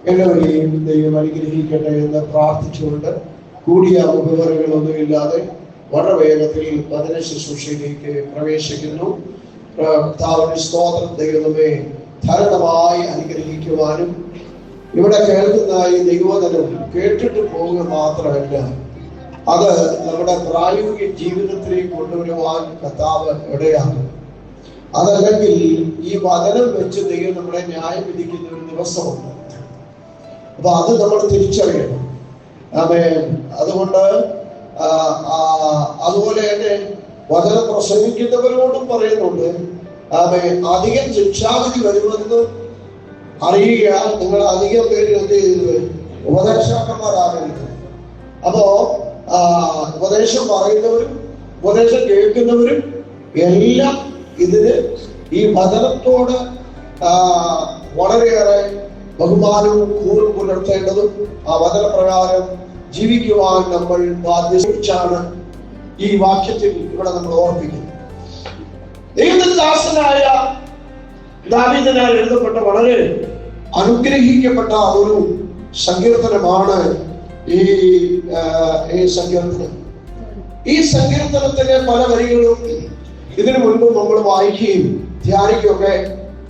എല്ലാവരെയും ദൈവം അനുഗ്രഹിക്കട്ടെ എന്ന് പ്രാർത്ഥിച്ചുകൊണ്ട് കൂടിയ മുഖവരകളൊന്നുമില്ലാതെ വളരെ വേഗത്തിൽ വചന ശുശ്രൂഷയിലേക്ക് പ്രവേശിക്കുന്നു. കർത്താവിന്റെ സ്തോത്രം. ദൈവമേ ധാരാളമായി അനുഗ്രഹിക്കുവാനും ഇവിടെ കേൾക്കുന്ന ഈ ദൈവവചനം കേട്ടിട്ട് പോവുക മാത്രമല്ല, അത് നമ്മുടെ പ്രായോഗിക ജീവിതത്തിലേക്ക് കൊണ്ടുവരുവാൻ കർത്താവ് ഇടയാകും. അതല്ലെങ്കിൽ ഈ വചനം വെച്ച് ദൈവം നമ്മളെ ന്യായം വിധിക്കുന്ന ഒരു ദിവസമുണ്ട്. അപ്പൊ അത് നമ്മൾ തിരിച്ചറിയണം. ആമേൻ. അതുകൊണ്ട് അതുപോലെ തന്നെ വചനം പ്രസംഗിക്കുന്നവരോടും പറയുന്നുണ്ട്, ആമേൻ, അധികം ശിക്ഷാവിധി വരുമെന്ന് അറിയുക. നിങ്ങൾ അധികം പേര് എന്ത് ചെയ്തത്? ഉപദേശകന്മാരാകരുത്. അപ്പോ ഉപദേശം പറയുന്നവരും ഉപദേശം കേൾക്കുന്നവരും എല്ലാം ഇതിന് ഈ വചനത്തോട് വളരെയേറെ ബഹുമാനവും കൂറും പുലർത്തേണ്ടതും ആ വചനപ്രകാരം ജീവിക്കുവാൻ നമ്മൾ ബാധ്യതയാണ് ഈ വാക്യത്തിൽ ഇവിടെ നമ്മൾ ഓർപ്പിക്കുന്നത്. ദൈവത്തിന്റെ ദാസനായ ദാവീദിനാൽ എഴുതപ്പെട്ട വളരെ അനുഗ്രഹിക്കപ്പെട്ട ഒരു സങ്കീർത്തനമാണ് ഈ സങ്കീർത്തനം. ഈ സങ്കീർത്തനത്തിലെ പല വരികളും ഇതിനു മുൻപ് നമ്മൾ വായിക്കുകയും ധ്യാനിക്കുകയൊക്കെ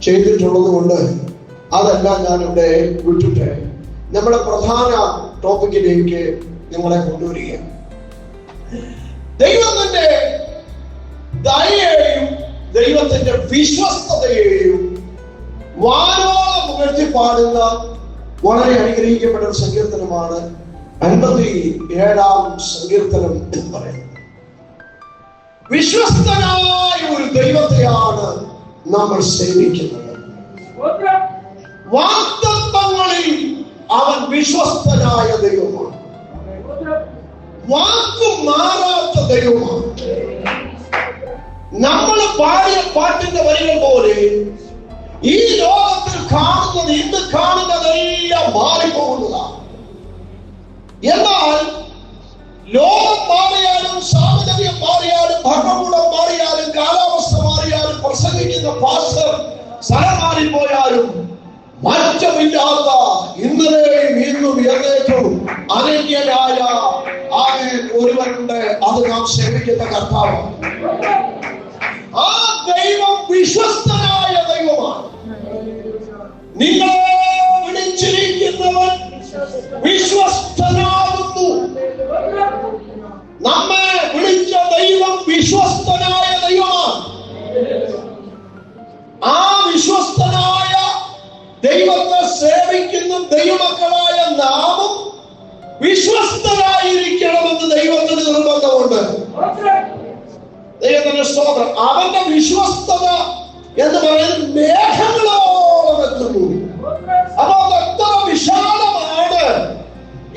ചെയ്തിട്ടുള്ളത് കൊണ്ട് അതെല്ലാം ഞാനിവിടെ വിട്ടിട്ട് നമ്മുടെ പ്രധാന ടോപ്പിക്കിലേക്ക് നിങ്ങളെ കൊണ്ടുവരികയാണ്. ദൈവത്തിന്റെ ദയയെയും ദൈവത്തിന്റെ വിശ്വസ്തതയെയും വാനോളം പുകഴ്ത്തി പാടുന്ന വളരെ അനുഗ്രഹിക്കപ്പെട്ട ഒരു സങ്കീർത്തനമാണ് 57-ാം സങ്കീർത്തനം എന്ന് പറയുന്നത്. വിശ്വസ്തനായ ഒരു ദൈവത്തെയാണ് നമ്മൾ സേവിക്കുന്നത്. വാഗ്ദത്തങ്ങളിൽ അവൻ വിശ്വസ്തനായ ദൈവമാണ്. വാക്കു മാറാത്ത ദൈവമാണ്. നമ്മൾ പാടിയ പാട്ടിന്റെ വരികൾ പോലെ ഈ ലോകത്തിൽ കാണുന്നത്, ഇന്ന് കാണുന്നതെല്ലാം മാറിപ്പോകുന്നതാണ്. എന്നാൽ ലോകം മാറിയാലും, സാഹചര്യം മാറിയാലും, ഭരണകൂടം മാറിയാലും, കാലാവസ്ഥ മാറിയാലും, പ്രസംഗിക്കുന്ന പാസ്റ്റർ സ്ഥലം മാറിപ്പോയാലും മാറ്റമില്ലാത്ത ഇന്നലെയും ഇന്നും എന്നേക്കും അനന്യനായ ഒരുവനുണ്ട്. അത് നാം സേവിക്കുന്ന കർത്താവ്. ആ ദൈവം വിശ്വസ്തനായ ദൈവമാണ്. നിങ്ങളെ വിളിച്ചിരിക്കുന്നവൻ വിശ്വസ്തനാകുന്നു. നമ്മെ വിളിച്ച ദൈവം വിശ്വസ്തനായ ദൈവമാണ്. ആ വിശ്വസ്തനായ ദൈവത്തെ സേവിക്കുന്ന ദൈവമക്കളായ നാമും വിശ്വസ്തരായിരിക്കണമെന്ന് ദൈവത്തിന് നിർബന്ധമുണ്ട്. ദൈവത്തിന്റെ സ്തോത്രം. അവന്റെ വിശ്വസ്തത എന്ന് പറയുന്നത് മേഘങ്ങളോളം എത്തുന്നു. അപ്പൊ അത് എത്ര വിശാലമാണ്.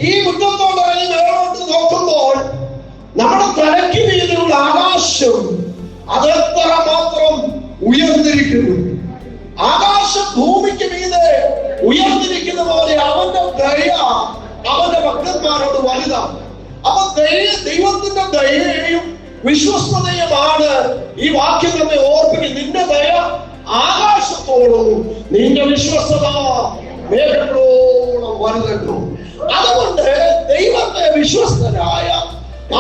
ഈ മുറ്റത്തോട് മേലോട്ട് നോക്കുമ്പോൾ നമ്മുടെ തലയ്ക്ക് മീതിലുള്ള ആകാശം അതെത്ര മാത്രം ഉയർന്നിരിക്കുന്നു. ആകാശം ഭൂമിക്ക് മീതെ ഉയർന്നിരിക്കുന്ന പോലെ അവന്റെ ദയ അവന്റെ ഭക്തന്മാരോട് വലുതാണ്. അപ്പൊ ദൈവത്തിന്റെ ദയയെയും വിശ്വസ്തതയുമാണ് ഈ വാക്യം നമ്മെ ഓർപ്പിക്കുന്നത്. നിന്റെ ദയ ആകാശത്തോളം, നിന്റെ വിശ്വസ്തത മേഘങ്ങളോളം വലുതല്ലോ. അതുകൊണ്ട് ദൈവത്തെ വിശ്വസ്തരായ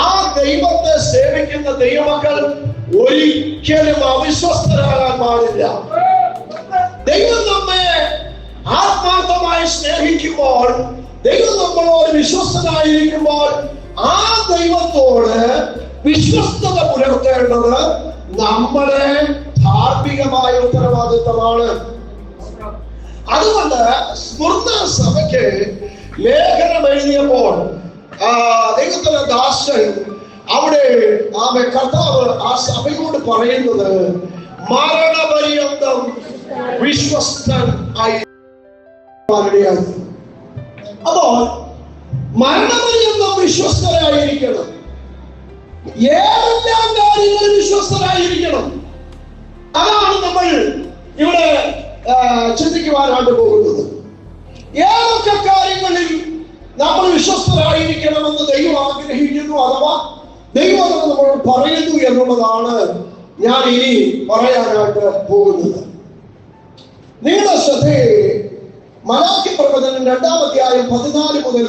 ആ ദൈവത്തെ സേവിക്കുന്ന ദൈവമക്കൾ ഒരിക്കലും അവിശ്വസ്തരാകാൻ പാടില്ല. ദൈവം നമ്മെ ആത്മാർത്ഥമായി സ്നേഹിക്കുമ്പോൾ, ദൈവം നമ്മളോട് വിശ്വസ്തനായിരിക്കുമ്പോൾ ആ ദൈവത്തോട് വിശ്വസ്തത പുലർത്തേണ്ടത് നമ്മുടെ ധാർമ്മികമായ ഉത്തരവാദിത്തമാണ്. അതുകൊണ്ട് സ്മുർന്ന സഭയ്ക്ക് ലേഖനം എഴുതിയപ്പോൾ ദൈവത്തിന്റെ ദാസൻ അവിടെ കർത്താവ് ആ സഭയോട് പറയുന്നത് മരണപര്യന്തം വിശ്വസ്തൻ ആയി. അപ്പോൾ മരണപര്യന്തം വിശ്വസ്തരായിരിക്കണം. ഏതെല്ലാം കാര്യങ്ങളിൽ വിശ്വസ്തരായിരിക്കണം. അതാണ് നമ്മൾ ഇവിടെ ചിന്തിക്കുവാനായിട്ട് പോകുന്നത്. ഏതൊക്കെ കാര്യങ്ങളിൽ നമ്മൾ വിശ്വസ്തരായിരിക്കണമെന്ന് ദൈവം ആഗ്രഹിക്കുന്നു അഥവാ ദൈവം നമ്മൾ പറയുന്നു എന്നുള്ളതാണ് ഞാൻ ഇനി പറയാനായിട്ട് പോകുന്നത്. നിങ്ങളുടെ ശ്രദ്ധയെ മലാക്കി പ്രവചനം 2-ാം അധ്യായം 14 മുതൽ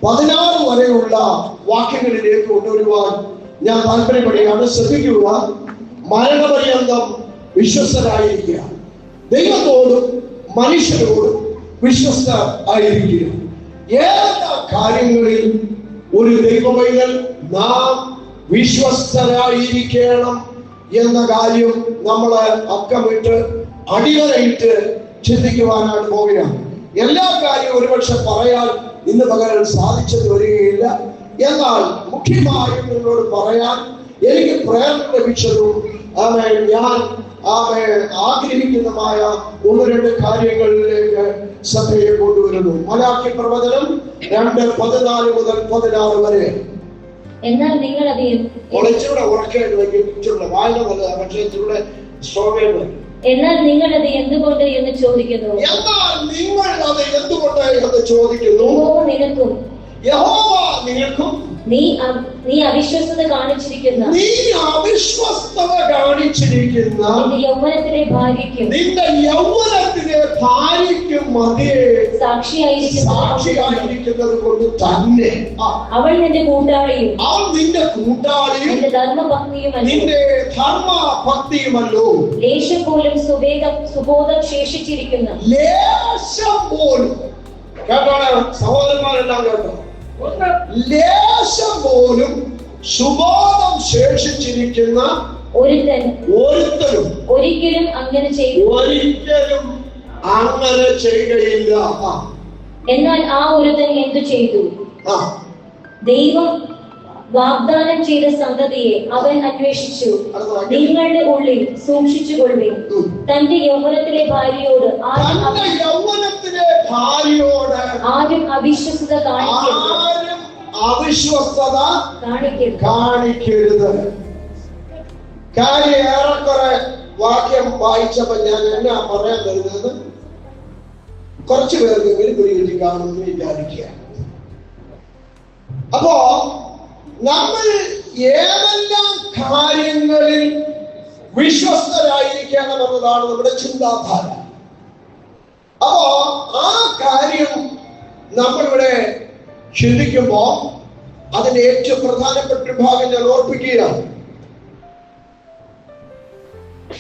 16 വരെയുള്ള വാക്യങ്ങളിലേക്ക് കൊണ്ടുവരുവാൻ ഞാൻ താല്പര്യപ്പെടുകയാണ്. ശ്രദ്ധിക്കുക. മരണപര്യന്തം വിശ്വസ്തരായിരിക്കുക, ദൈവത്തോടും മനുഷ്യരോടും വിശ്വസ്തർ ആയിരിക്കുക. ഏതാ കാര്യങ്ങളിൽ ഒരു ദൈവപൈതൽ നാം വിശ്വസ്തരായിരിക്കണം എന്ന കാര്യം നമ്മൾ അക്കമിട്ട് അടിവരയിട്ട് ചിന്തിക്കുവാനാണ് പോവുകയാണ്. എല്ലാ കാര്യവും ഒരുപക്ഷെ പറയാൻ ഇന്ന് പകരം സാധിച്ചത് വരികയില്ല. എന്നാൽ മുഖ്യമായും നിങ്ങളോട് പറയാൻ എനിക്ക് പ്രേരണ ലഭിച്ചതും ഞാൻ ആഗ്രഹിക്കുന്നതുമായ 1-2 കാര്യങ്ങളിലേക്ക് ശ്രദ്ധയെ കൊണ്ടുവരുന്നു. മലാക്കി പ്രവചനം 2:14 മുതൽ 16 വരെ. എന്നാൽ നിങ്ങൾ ഇച്ചിരൂടെ ഉറക്കായിട്ട് വയ്ക്കും, വായന നല്ലതാണ്, പക്ഷേ ഇച്ചിരൂടെ സ്ട്രോങ്. എന്നാൽ നിങ്ങൾ അത് എന്തുകൊണ്ട് എന്ന് ചോദിക്കുന്നു. നിനക്കും യഹോവ നിനക്കും നീ അവിശ്വസ്തത കാണിച്ചിരിക്കുന്ന നിന്റെ യൗവനത്തിലെ ഭാര്യയ്ക്കും മതിയെ സാക്ഷിയായിരിക്കുന്നത് കൊണ്ട് തന്നെ അവൾ നിന്റെ കൂട്ടാളിയും നിന്റെ ധർമ്മഭക്തിയുമല്ലോ. ലേശം പോലും സുബോധം ശേഷിച്ചിരിക്കുന്ന സഹോദരന്മാരെല്ലാം കേട്ടോ, ലേശം പോലും സുബോധം ശേഷിച്ചിരിക്കുന്ന ഒരുത്തനും ഒരിക്കലും അങ്ങനെ ചെയ്യുകയില്ല. എന്നാൽ ആ ഒരുത്തൻ എന്തു ചെയ്തു? ദൈവം വാഗ്ദാനം ചെയ്ത സന്തതിയെ അവൻ അന്വേഷിച്ചു. നിങ്ങളുടെ ഉള്ളിൽ സൂക്ഷിച്ചുകൊള്ളുവിൻ. തന്റെ യൗവനത്തിലെ ഭാര്യയോട് ആരും അവിശ്വസ്തത കാണിക്കരുത്. കാര്യം ഏറെക്കുറെ വാക്യം വായിച്ചപ്പോ ഞാൻ എന്നാ പറയാൻ വരുന്നത് കുറച്ചു പേർക്ക് പിടികിട്ടി കാണുമെന്ന് വിചാരിക്കുക. അപ്പോ നമ്മൾ ഏതെല്ലാം കാര്യങ്ങളിൽ വിശ്വസ്തരായിരിക്കണം എന്നതാണ് നമ്മുടെ ചിന്താധാര. അപ്പോ ആ കാര്യം നമ്മളിവിടെ ചിന്തിക്കുമ്പോ അതിന്റെ ഏറ്റവും പ്രധാനപ്പെട്ട ഭാഗം ഞാൻ ഓർപ്പിക്കുകയാണ്.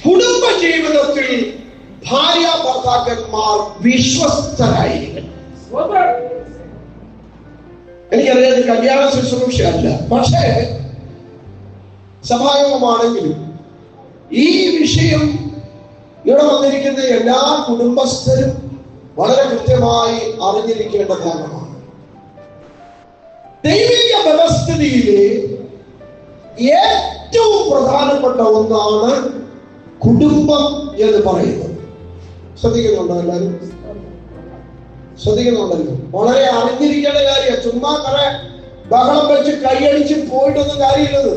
കുടുംബ ജീവിതത്തിൽ ഭാര്യ ഭർത്താക്കന്മാർ വിശ്വസ്തരായിരിക്കണം. എനിക്കറിയാം കല്യാണ ശുശ്രൂഷയല്ല, പക്ഷേ സഭായോഗമാണെങ്കിലും ഈ വിഷയം ഇവിടെ വന്നിരിക്കുന്ന എല്ലാ കുടുംബസ്ഥരും വളരെ കൃത്യമായി അറിഞ്ഞിരിക്കേണ്ട ഭാഗമാണ്. ദൈവിക വ്യവസ്ഥിതിയിലെ ഏറ്റവും പ്രധാനപ്പെട്ട ഒന്നാണ് കുടുംബം എന്ന് പറയുന്നത്. ശ്രദ്ധിക്കുന്നുണ്ടോ എല്ലാവരും? ശ്രദ്ധിക്കുന്നുണ്ടല്ലോ. വളരെ അറിഞ്ഞിരിക്കേണ്ട കാര്യം. ചുമ്മാ കുറെ ബഹളം വെച്ച് കൈയടിച്ച് പോയിട്ടൊന്നും കാര്യമില്ലത്.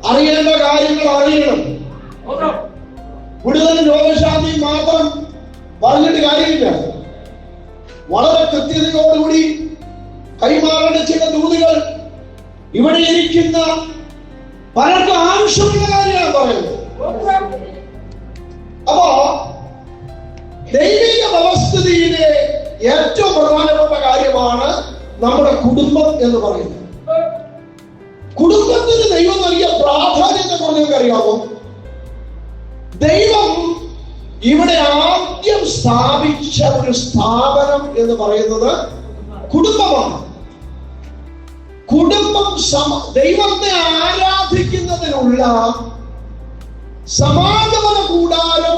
അറിയേണ്ട കാര്യങ്ങൾ അറിയണം. കൂടുതൽ രോഗശാന്തി മാത്രം പറഞ്ഞിട്ട് കാര്യമില്ല. വളരെ കൃത്യതയോടുകൂടി കൈമാറേണ്ട ചില ദൂതുകൾ ഇവിടെ ഇരിക്കുന്ന പലർക്കും ആവശ്യമുള്ള കാര്യമാണ് പറയുന്നത്. അപ്പോ ദൈവിക വ്യവസ്ഥിതിയിലെ ഏറ്റവും പ്രധാനപ്പെട്ട കാര്യമാണ് നമ്മുടെ കുടുംബം എന്ന് പറയുന്നത്. കുടുംബത്തിന് ദൈവം നൽകിയ പ്രാധാന്യത്തെ കുറിച്ച് അറിയാമോ? ദൈവം ഇവിടെ ആദ്യം സ്ഥാപിച്ച ഒരു സ്ഥാപനം എന്ന് പറയുന്നത് കുടുംബമാണ്. കുടുംബം ദൈവത്തെ ആരാധിക്കുന്നതിനുള്ള സമാഗമന കൂടാരം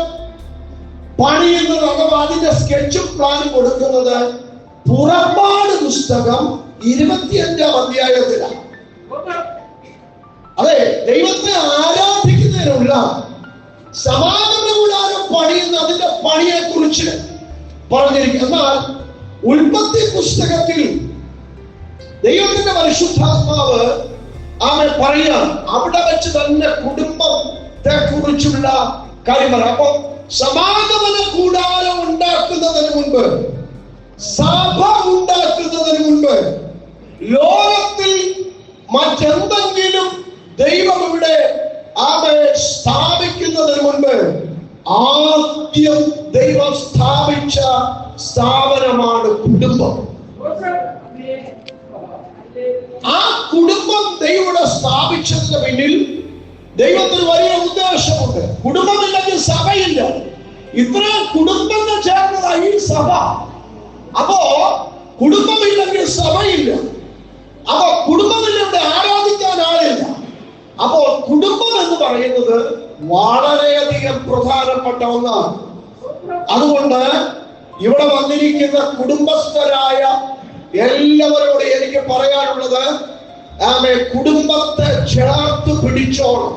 പണിയുന്നത് അഥവാ അതിന്റെ സ്കെച്ചും പ്ലാനും കൊടുക്കുന്നത് പുറപ്പാട് പുസ്തകം 25-ാം അധ്യായത്തിലാണ്. അതെ, ദൈവത്തെ ആരാധിക്കുന്നതിനുള്ള സമാഗമന കൂടാരം പണിയുന്ന അതിന്റെ പണിയെ കുറിച്ച് പറഞ്ഞിരിക്കും. എന്നാൽ ഉൽപ്പത്തി പുസ്തകത്തിൽ ദൈവത്തിന്റെ പരിശുദ്ധാത്മാവ് അവൻ പറയാം, അവിടെ വെച്ച് തന്നെ കുടുംബത്തെ കുറിച്ചുള്ള കാര്യം പറയാം. അപ്പൊ സമാഗമന കൂടാരം ഉണ്ടാക്കുന്നതിന് മുൻപ്, സഭ ഉണ്ടാക്കുന്നതിന് മുൻപ്, ലോകത്തിൽ മറ്റെന്തെങ്കിലും ദൈവം ഇവിടെ സ്ഥാപിക്കുന്നതിന് മുൻപ് ആദ്യം ദൈവം സ്ഥാപിച്ച സ്ഥാപനമാണ് കുടുംബം. ആ കുടുംബം ദൈവം സ്ഥാപിച്ചതിന് പിന്നിൽ ദൈവത്തിന് വലിയ ഉദ്ദേശമുണ്ട്. കുടുംബമില്ലെങ്കിൽ സഭയില്ല. ഇത്രയും കുടുംബങ്ങൾ ചേർന്നതാണ് ഈ സഭ. അപ്പോ കുടുംബമില്ലെങ്കിൽ സഭയില്ല. അപ്പോ കുടുംബമില്ലെങ്കിൽ ആരാധിക്കാൻ ആളില്ല. അപ്പോ കുടുംബം എന്ന് പറയുന്നത് വളരെയധികം പ്രധാനപ്പെട്ട ഒന്നാണ്. അതുകൊണ്ട് ഇവിടെ വന്നിരിക്കുന്ന കുടുംബസ്ഥരായ എല്ലാവരോടും എനിക്ക് പറയാനുള്ളത്, കുടുംബത്തെ ചേർത്ത് പിടിച്ചോണം.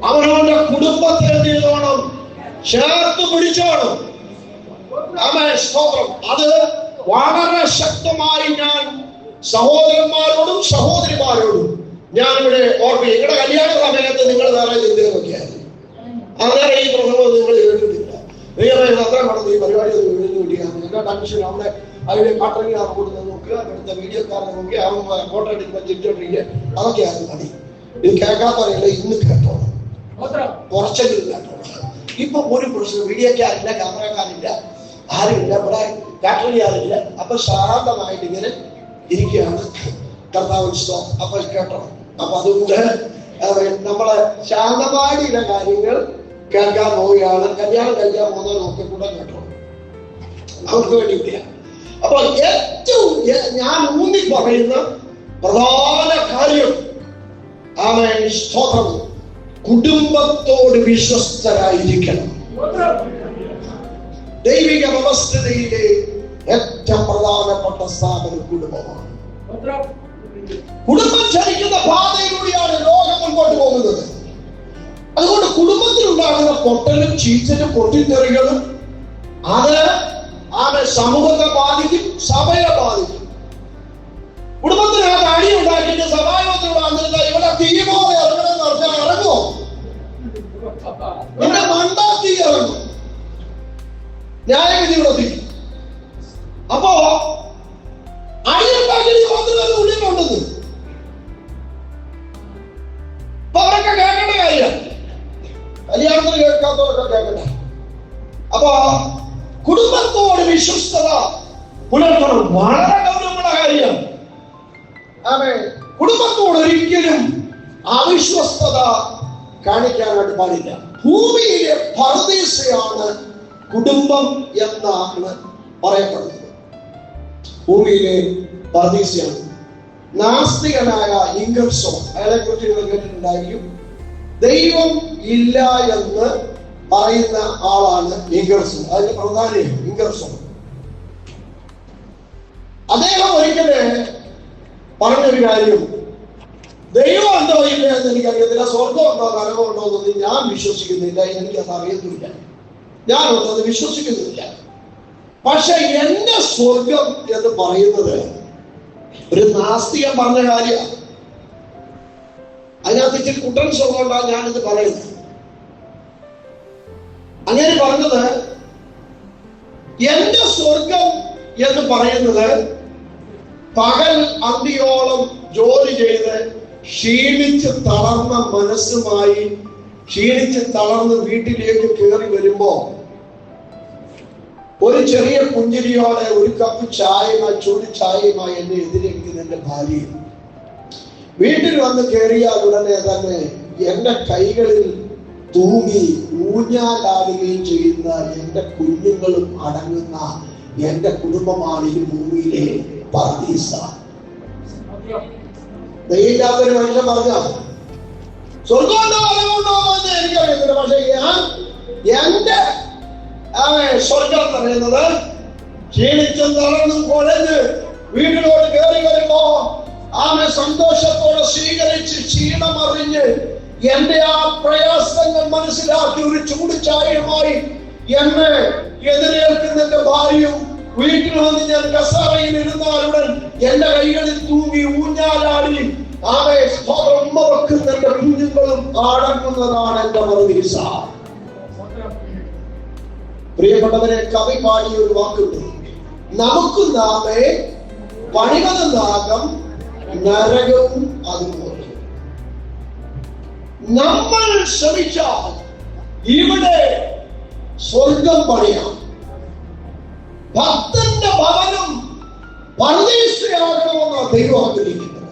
അവനവന്റെ കുടുംബത്തെ എന്ത് ചെയ്തോണം? ചേർത്ത് പിടിച്ചോണം. സ്തോത്രം. അത് വളരെ ശക്തമായി ഞാൻ സഹോദരന്മാരോടും സഹോദരിമാരോടും ഞാനിവിടെ ഓർമ്മിക്കും. നിങ്ങളുടെ കല്യാണ സമയത്ത് നിങ്ങൾ വേറെ ചിന്തകളൊക്കെയായിരുന്നു. അങ്ങനെ ഈ പ്രസംഗം നിങ്ങൾ കേട്ടിട്ടില്ല. അത്ര കടന്ന് ഈ പരിപാടി കിട്ടിയാണ്. എല്ലാ ടെൻഷനും അവിടെ അതിലെ കാട്ടറിയാണ് കൊടുക്കുന്നത് നോക്കുക, ഇവിടുത്തെ വീഡിയോക്കാരനെ നോക്കി അവൻ ഫോട്ടോ എടുക്കുമ്പോൾ ചിരിച്ചോണ്ടിരിക്കുക. അതൊക്കെയായിരുന്നു മതി. ഇത് കേൾക്കാത്തവരല്ല, ഇന്ന് കേട്ടോളാം, കുറച്ചെങ്കിലും കേട്ടോളാം. ഇപ്പൊ ഒരു പ്രശ്നം, വീഡിയോക്കാരില്ല, ക്യാമറക്കാരില്ല, ആരുമില്ല, ഇവിടെ കാറ്ററിയാറില്ല. അപ്പൊ ശാന്തമായിട്ട് ഇങ്ങനെ ഇരിക്കുകയാണ്. കർത്താവ് അപ്പൊ കേട്ടോ. അപ്പൊ അതുകൊണ്ട് നമ്മളെ ശാന്തമായിട്ട് ചില കാര്യങ്ങൾ കേൾക്കാൻ പോവുകയാണ്. കല്യാണം കഴിക്കാൻ പോകുന്നവരൊക്കെ കൂടെ കേട്ടോ, അവർക്ക് വേണ്ടിയില്ല. അപ്പൊ ഏറ്റവും ഞാൻ ഊന്നി പറയുന്ന പ്രധാന കാര്യം സ്തോത്രം, കുടുംബത്തോട് വിശ്വസ്തരായിരിക്കണം. ദൈവിക വ്യവസ്ഥയിലെ ഏറ്റവും പ്രധാനപ്പെട്ട സ്ഥാപനം കുടുംബമാണ്. കുടുംബം ചലിക്കുന്ന പാതയിലൂടെയാണ് ലോകം മുൻപോട്ട് പോകുന്നത്. അതുകൊണ്ട് കുടുംബത്തിലുണ്ടാകുന്ന പൊട്ടലും ചീച്ചലും പൊട്ടിത്തെറികളും അത് സമൂഹത്തെ ബാധിക്കും, സഭയെ ബാധിക്കും. കുടുംബത്തിനകത്ത് അടി ഉണ്ടാക്കിയിട്ട് സഭായോഗത്തിലൂടെ വന്നിരുന്ന ഇവിടെ തീപോലെ ഇറങ്ങണം പറഞ്ഞാൽ ഇറങ്ങുമോ? എന്റെ മണ്ടാ തീ ഇറങ്ങും, ന്യായവിധിയുടെ തീ. അപ്പോ അടിയുണ്ടാക്കി വന്നത് ഉള്ളിലുണ്ടെന്ന് അപ്പൊ അവരൊക്കെ കേൾക്കേണ്ട കാര്യം, കല്യാണത്തിന് കേൾക്കാത്തവരൊക്കെ കേൾക്കട്ടെ. അപ്പൊ കുടുംബത്തോട് വിശ്വസ്തത പുലർത്തണം, വളരെ ഗൗരവമുള്ള കാര്യം. കുടുംബത്തോട് ഒരിക്കലും അവിശ്വസ്തത കാണിക്കാനായിട്ട് പാടില്ല. ഭൂമിയിലെ പർദീസയാണ് കുടുംബം എന്നാണ് പറയപ്പെടുന്നത്. ഭൂമിയിലെ പർദീസയാണ്. നാസ്തികനായ ഇംഗർസോൺ, അയാളെ കുറിച്ച് നിങ്ങൾ കേട്ടിട്ടുണ്ടായിരിക്കും. ദൈവം ഇല്ല എന്ന് പറയുന്ന ആളാണ് ഇംഗർസോൺ. അതിന്റെ പ്രധാന ഇംഗർസോൺ. അദ്ദേഹം ഒരിക്കല് പറഞ്ഞൊരു കാര്യം, ദൈവം ഉണ്ടോ ഇല്ല എന്ന് എനിക്കറിയത്തില്ല, സ്വർഗം ഉണ്ടോ നരകം ഉണ്ടോ എന്നൊന്നും ഞാൻ വിശ്വസിക്കുന്നില്ല, എനിക്കത് അറിയത്തില്ല, ഞാനൊന്നത് വിശ്വസിക്കുന്നില്ല. പക്ഷെ എന്റെ സ്വർഗം എന്ന് പറയുന്നത് ഒരു നാസ്തികൻ പറഞ്ഞ കാര്യമാണ്. അതിനകത്ത് ഇച്ചിരി കുട്ടൻ സ്വർഗം കൊണ്ടാണ് ഞാനിത് പറയുന്നത്. അങ്ങനെ പറഞ്ഞത്, എന്റെ സ്വർഗം എന്ന് പറയുന്നത് പകൽ അന്തിയോളം ജോലി ചെയ്ത് ക്ഷീണിച്ച് തളർന്ന മനസ്സുമായി ക്ഷീണിച്ച് തളർന്ന് വീട്ടിലേക്ക് കയറി വരുമ്പോ ഒരു ചെറിയ പുഞ്ചിരിയോടെ ഒരു കപ്പ് ചായയുമായി ചൂട് ചായയുമായി എന്നെ എതിരേൽക്കുന്ന എന്റെ ഭാര്യയും വീട്ടിൽ വന്ന് കയറിയാൽ ഉടനെ തന്നെ എന്റെ കൈകളിൽ തൂങ്ങി ഊഞ്ഞാലാടുകയും ചെയ്യുന്ന എന്റെ കുഞ്ഞുങ്ങളും അടങ്ങുന്ന എന്റെ കുടുംബമാണ് ഈ ഭൂമിയിലെ പർദീസ. ദൈവമില്ലാത്തൊരു മനുഷ്യൻ പറഞ്ഞ സ്വർഗമുണ്ടോ വരവുണ്ടോ എന്ന് എനിക്കറിയത്തില്ല. പക്ഷെ എന്റെ സ്വർഗം എന്ന് പറയുന്നത് ക്ഷീണിച്ചും തളർന്നും കുഴഞ്ഞ് വീട്ടിലോട്ട് കയറി വരുമ്പോ സന്തോഷത്തോടെ സ്വീകരിച്ച് ക്ഷീണമറിഞ്ഞ് എന്റെ ആ പ്രയാസങ്ങൾ മനസ്സിലാക്കി ഒരു ചൂട് ചായയുമായി എന്നെ എതിരേൽക്കുന്ന എന്റെ ഭാര്യയും വീട്ടിൽ വന്ന് ഞാൻ കസേരയിൽ ഇരുന്നാലുടൻ എന്റെ കൈകളിൽ തൂങ്ങി ഊഞ്ഞാലാടി ഉമ്മ വെക്കുന്ന എന്റെ കുഞ്ഞുങ്ങളും അടങ്ങുന്നതാണ് എന്റെ പർദീസ. പ്രിയപ്പെട്ടവരെ, കവി പാടിയ ഒരു വാക്കുണ്ട്, നമുക്ക് നാമേ പണിവത് നാഗം നരകവും അതുപോലെ. നമ്മൾ ശ്രമിച്ചാൽ ഇവിടെ സ്വർഗം പണിയാം. ഭക്തന്റെ ഭവനം പരദേശയാകണമെന്നാണ് ദൈവം ആഗ്രഹിക്കുന്നത്.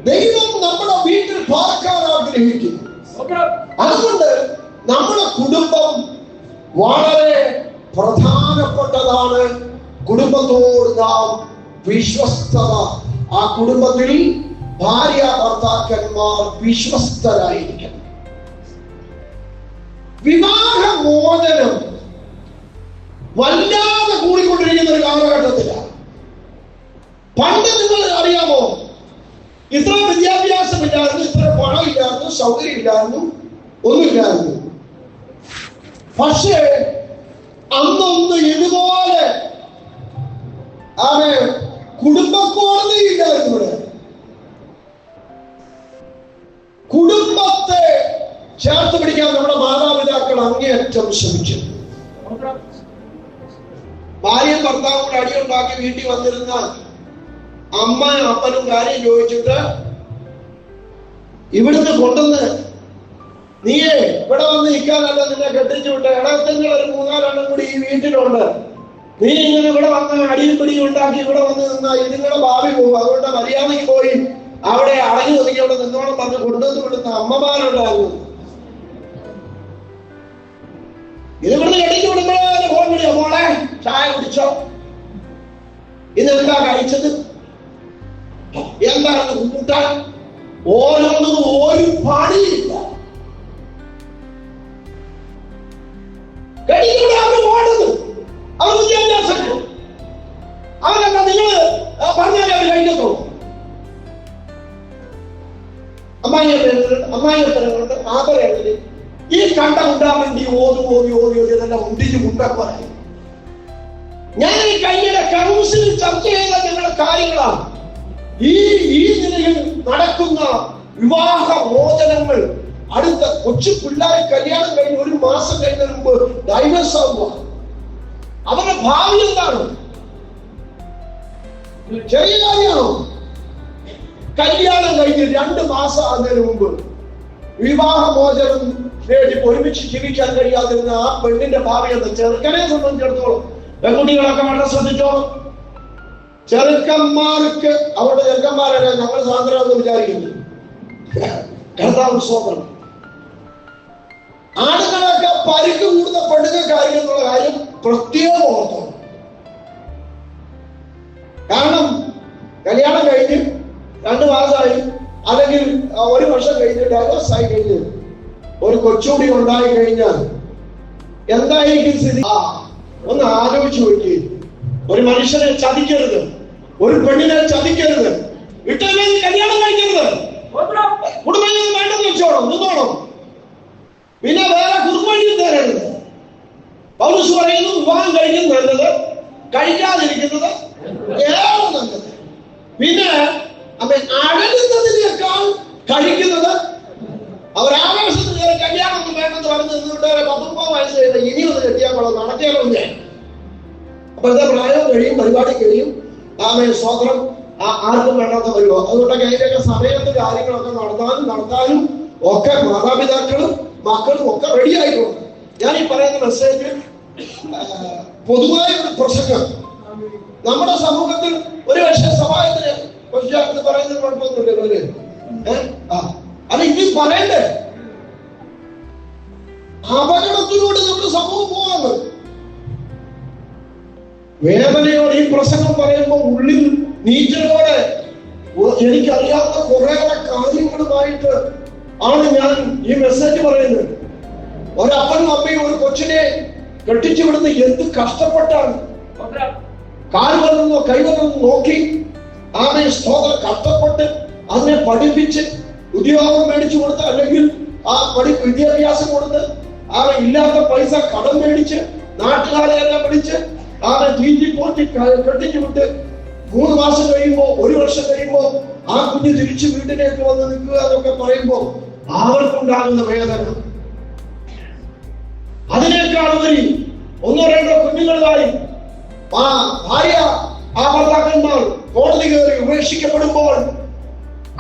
ദൈവം നമ്മുടെ വീട്ടിൽ പാർക്കാൻ ആഗ്രഹിക്കുന്നു. അതുകൊണ്ട് നമ്മുടെ കുടുംബം വളരെ പ്രധാനപ്പെട്ടതാണ്. കുടുംബത്തോട് നാം വിശ്വസ്തത, ആ കുടുംബത്തിൽ ഭാര്യ ഭർത്താക്കന്മാർ വിശ്വസ്തരായിരിക്കണം. വിവാഹമോചനം വല്ലാതെ കൂടിക്കൊണ്ടിരിക്കുന്ന ഒരു കാലഘട്ടത്തിലാണ്. പണ്ട് നിങ്ങൾ അറിയാമോ, ഇത്ര വിദ്യാഭ്യാസമില്ലായിരുന്നു, ഇത്ര പണമില്ലായിരുന്നു, സൗകര്യമില്ലായിരുന്നു, ഒന്നുമില്ലായിരുന്നു. പക്ഷേ അന്നൊന്ന് ഇതുപോലെ കുടുംബ കോടതി ഇല്ലായിരുന്നു. ഇവിടെ കുടുംബത്തെ ചേർത്ത് പിടിക്കാൻ നമ്മുടെ മാതാപിതാക്കൾ അങ്ങേയറ്റം ശ്രമിച്ചു. ഭാര്യയും ഭർത്താവും കൂടെ അടിയുണ്ടാക്കി വീട്ടിൽ വന്നിരുന്ന അമ്മ അപ്പനും കാര്യം ചോദിച്ചിട്ട്, ഇവിടുന്ന് കൊണ്ടുവന്ന് നീയേ ഇവിടെ വന്ന് നിൽക്കാനല്ല നിന്നെ കെട്ടിച്ചു വിട്ട, ഇടത്തിൽ ഒരു 3-4 കൂടി ഈ വീട്ടിലുണ്ട്, നീ ഇങ്ങനെ ഇവിടെ വന്ന് അടിയും പിടിയും ഉണ്ടാക്കി ഇവിടെ വന്ന് നിന്നാ ഇതുങ്ങളെ ഭാവി പോകും. അതുകൊണ്ട് മര്യാദയ്ക്ക് പോയി അവിടെ അടങ്ങി ഒതുക്കി അവിടെ നിന്നോളം പറഞ്ഞ് കൊണ്ടുവന്ന് വിടുന്ന അമ്മമാരുണ്ടായിരുന്നു. ഇത് ഇവിടുന്ന് കെട്ടിച്ചു വിടുമ്പോഴേ ഫോൺ വിളിയോ, മോളെ ചായ കുടിച്ചോ, ഇന്ന് എന്താ കഴിച്ചത്, എന്താണ് കൂട്ടാൻ, ഓരോന്നും ഒരു പണിയില്ല. അവര് പോണത് അവർ വിദ്യാഭ്യാസം അവരല്ല നിങ്ങൾ പറഞ്ഞാലേ അവർ കഴിക്കത്തുള്ളൂ. അമ്മായിയത്തരങ്ങളുണ്ട്, ആദരവുണ്ട്. ഈ കണ്ട ഉണ്ടാൻ വേണ്ടി ഓതി ഇതെല്ലാം ഉണ്ടിച്ച് മുണ്ടക്കുവാനായി. ഞാൻ ഈ കഴിഞ്ഞ കൗൺസിലിൽ ചർച്ച ചെയ്ത ഞങ്ങളുടെ കാര്യങ്ങളാണ് ഈ നിലയിൽ നടക്കുന്ന വിവാഹ മോചനങ്ങൾ. അടുത്ത കൊച്ചു പിള്ളേരെ കല്യാണം കഴിഞ്ഞ് 1 മാസം കഴിഞ്ഞതിന് മുമ്പ് ഡൈവേഴ്സ് ആവുക. അവരുടെ ഭാവി എന്താണ്? ചെറിയ കാര്യമാണോ? കല്യാണം കഴിഞ്ഞ് 2 മാസം ആകുന്നതിന് മുമ്പ് വിവാഹമോചനം നേടി ഒരുമിച്ച് ജീവിക്കാൻ കഴിയാതിരുന്ന ആ പെണ്ണിന്റെ ഭാവി എന്ന് ചെറുക്കനെ സംബന്ധിച്ചിടത്തോളം, പെൺകുട്ടികളൊക്കെ വളരെ ശ്രദ്ധിച്ചോളും. ചെറുക്കന്മാർക്ക് അവരുടെ ചെറുക്കന്മാരെ ഞങ്ങൾ സാന്ദ്രമെന്ന് വിചാരിക്കുന്നു. കർത്താവ് സ്തോത്രം. ആണുങ്ങളൊക്കെ പരിക്ക് കൂടുന്ന പെണ്ണുങ്ങൾക്കായിരിക്കും എന്നുള്ള കാര്യം പ്രത്യേകം ഓർത്തോണം. കാരണം കല്യാണം കഴിഞ്ഞ് 2 മാസമായി അല്ലെങ്കിൽ 1 വർഷം കഴിഞ്ഞ് ഡൈവേഴ്സ് ആയി കഴിഞ്ഞ് ഒരു കൊച്ചുകൂടി ഉണ്ടായി കഴിഞ്ഞാൽ എന്തായിരിക്കും സ്ഥിതി? ഒന്ന് ആലോചിച്ച് നോക്കി. ഒരു മനുഷ്യനെ ചതിക്കരുത്, ഒരു പെണ്ണിനെ ചതിക്കരുത്, വിട്ടല്ലേ കല്യാണം കഴിക്കരുത്, കുടുംബം വേണ്ടെന്ന് വെച്ചോണം, നിന്നോണം. പിന്നെ വേറെ കുറുമ്പഴി തരരുത്. പൗലോസ് പറയുന്നു, വിവാഹം കഴിക്കുന്നത് നല്ലത്, കഴിക്കാതിരിക്കുന്നത് ഏറെ നല്ലത്. പിന്നെ അഴകുന്നതിനേക്കാൾ കഴിക്കുന്നത്. അവരാവേശത്തിന് കയറി കല്യാണം ഒന്നും വേണ്ടെന്ന് പറഞ്ഞ് നിന്നിട്ട് 19 വയസ്സ് കഴിഞ്ഞ ഇനി ഒന്ന് കെട്ടിയാൽ കൊള്ളാം, നടത്തിയാലോ ഞാൻ. അപ്പോഴത്തെ പ്രായം കഴിയും, പരിപാടി കഴിയും, സ്വതന്ത്രം ആർക്കും വേണ്ടാത്ത വരുമോ. അതുകൊണ്ടൊക്കെ അതിന്റെയൊക്കെ സമയത്ത് കാര്യങ്ങളൊക്കെ നടത്താനും ഒക്കെ മാതാപിതാക്കളും മക്കളും ഒക്കെ റെഡി ആയിട്ടുണ്ട്. ഞാൻ ഈ പറയുന്ന മെസ്സേജ് പൊതുവായ ഒരു പ്രസംഗം. നമ്മുടെ സമൂഹത്തിൽ ഒരു പക്ഷേ സമാജത്തിന് പറയുന്നത് കുഴപ്പമൊന്നുമില്ല. അത് ഇത് പറയണ്ടേ? അപകടത്തിലൂടെ നമ്മുടെ സമൂഹം പോകാണ്. വേദനയോടെ ഈ പ്രസംഗം പറയുമ്പോൾ ഉള്ളിൽ നീച്ചലോടെ എനിക്കറിയാവുന്ന കുറേയേറെ കാര്യങ്ങളുമായിട്ട് ആണ് ഞാൻ ഈ മെസ്സേജ് പറയുന്നത്. ഒരപ്പനും അമ്മയും ഒരു കൊച്ചിനെ കെട്ടിച്ചു വിടുന്ന എന്ത് കഷ്ടപ്പെട്ടാണ്. കാൽ വന്നോ കൈ വന്നോ നോക്കി സ്തോത്രം കഷ്ടപ്പെട്ട് അതിനെ പഠിപ്പിച്ച് ഉദ്യോഗം മേടിച്ചു കൊടുത്ത്, അല്ലെങ്കിൽ വിദ്യാഭ്യാസം കൊടുത്ത്, ഇല്ലാത്ത പൈസ കടം മേടിച്ച് നാട്ടുകാരെ എല്ലാം പിടിച്ച് തീറ്റി പോറ്റി കെട്ടിച്ചു വിട്ട് 3 മാസം കഴിയുമ്പോ 1 വർഷം കഴിയുമ്പോ ആ കുഞ്ഞ് തിരിച്ച് വീട്ടിലേക്ക് വന്ന് നിൽക്കുക എന്നൊക്കെ പറയുമ്പോ അവർക്കുണ്ടാകുന്ന വേദന അതിനേക്കാൾ ഉപരി 1-2 കുഞ്ഞുങ്ങളായി ഭാര്യ ഭർത്താക്കന്മാർ കോടതി കയറി ഉപേക്ഷിക്കപ്പെടുമ്പോൾ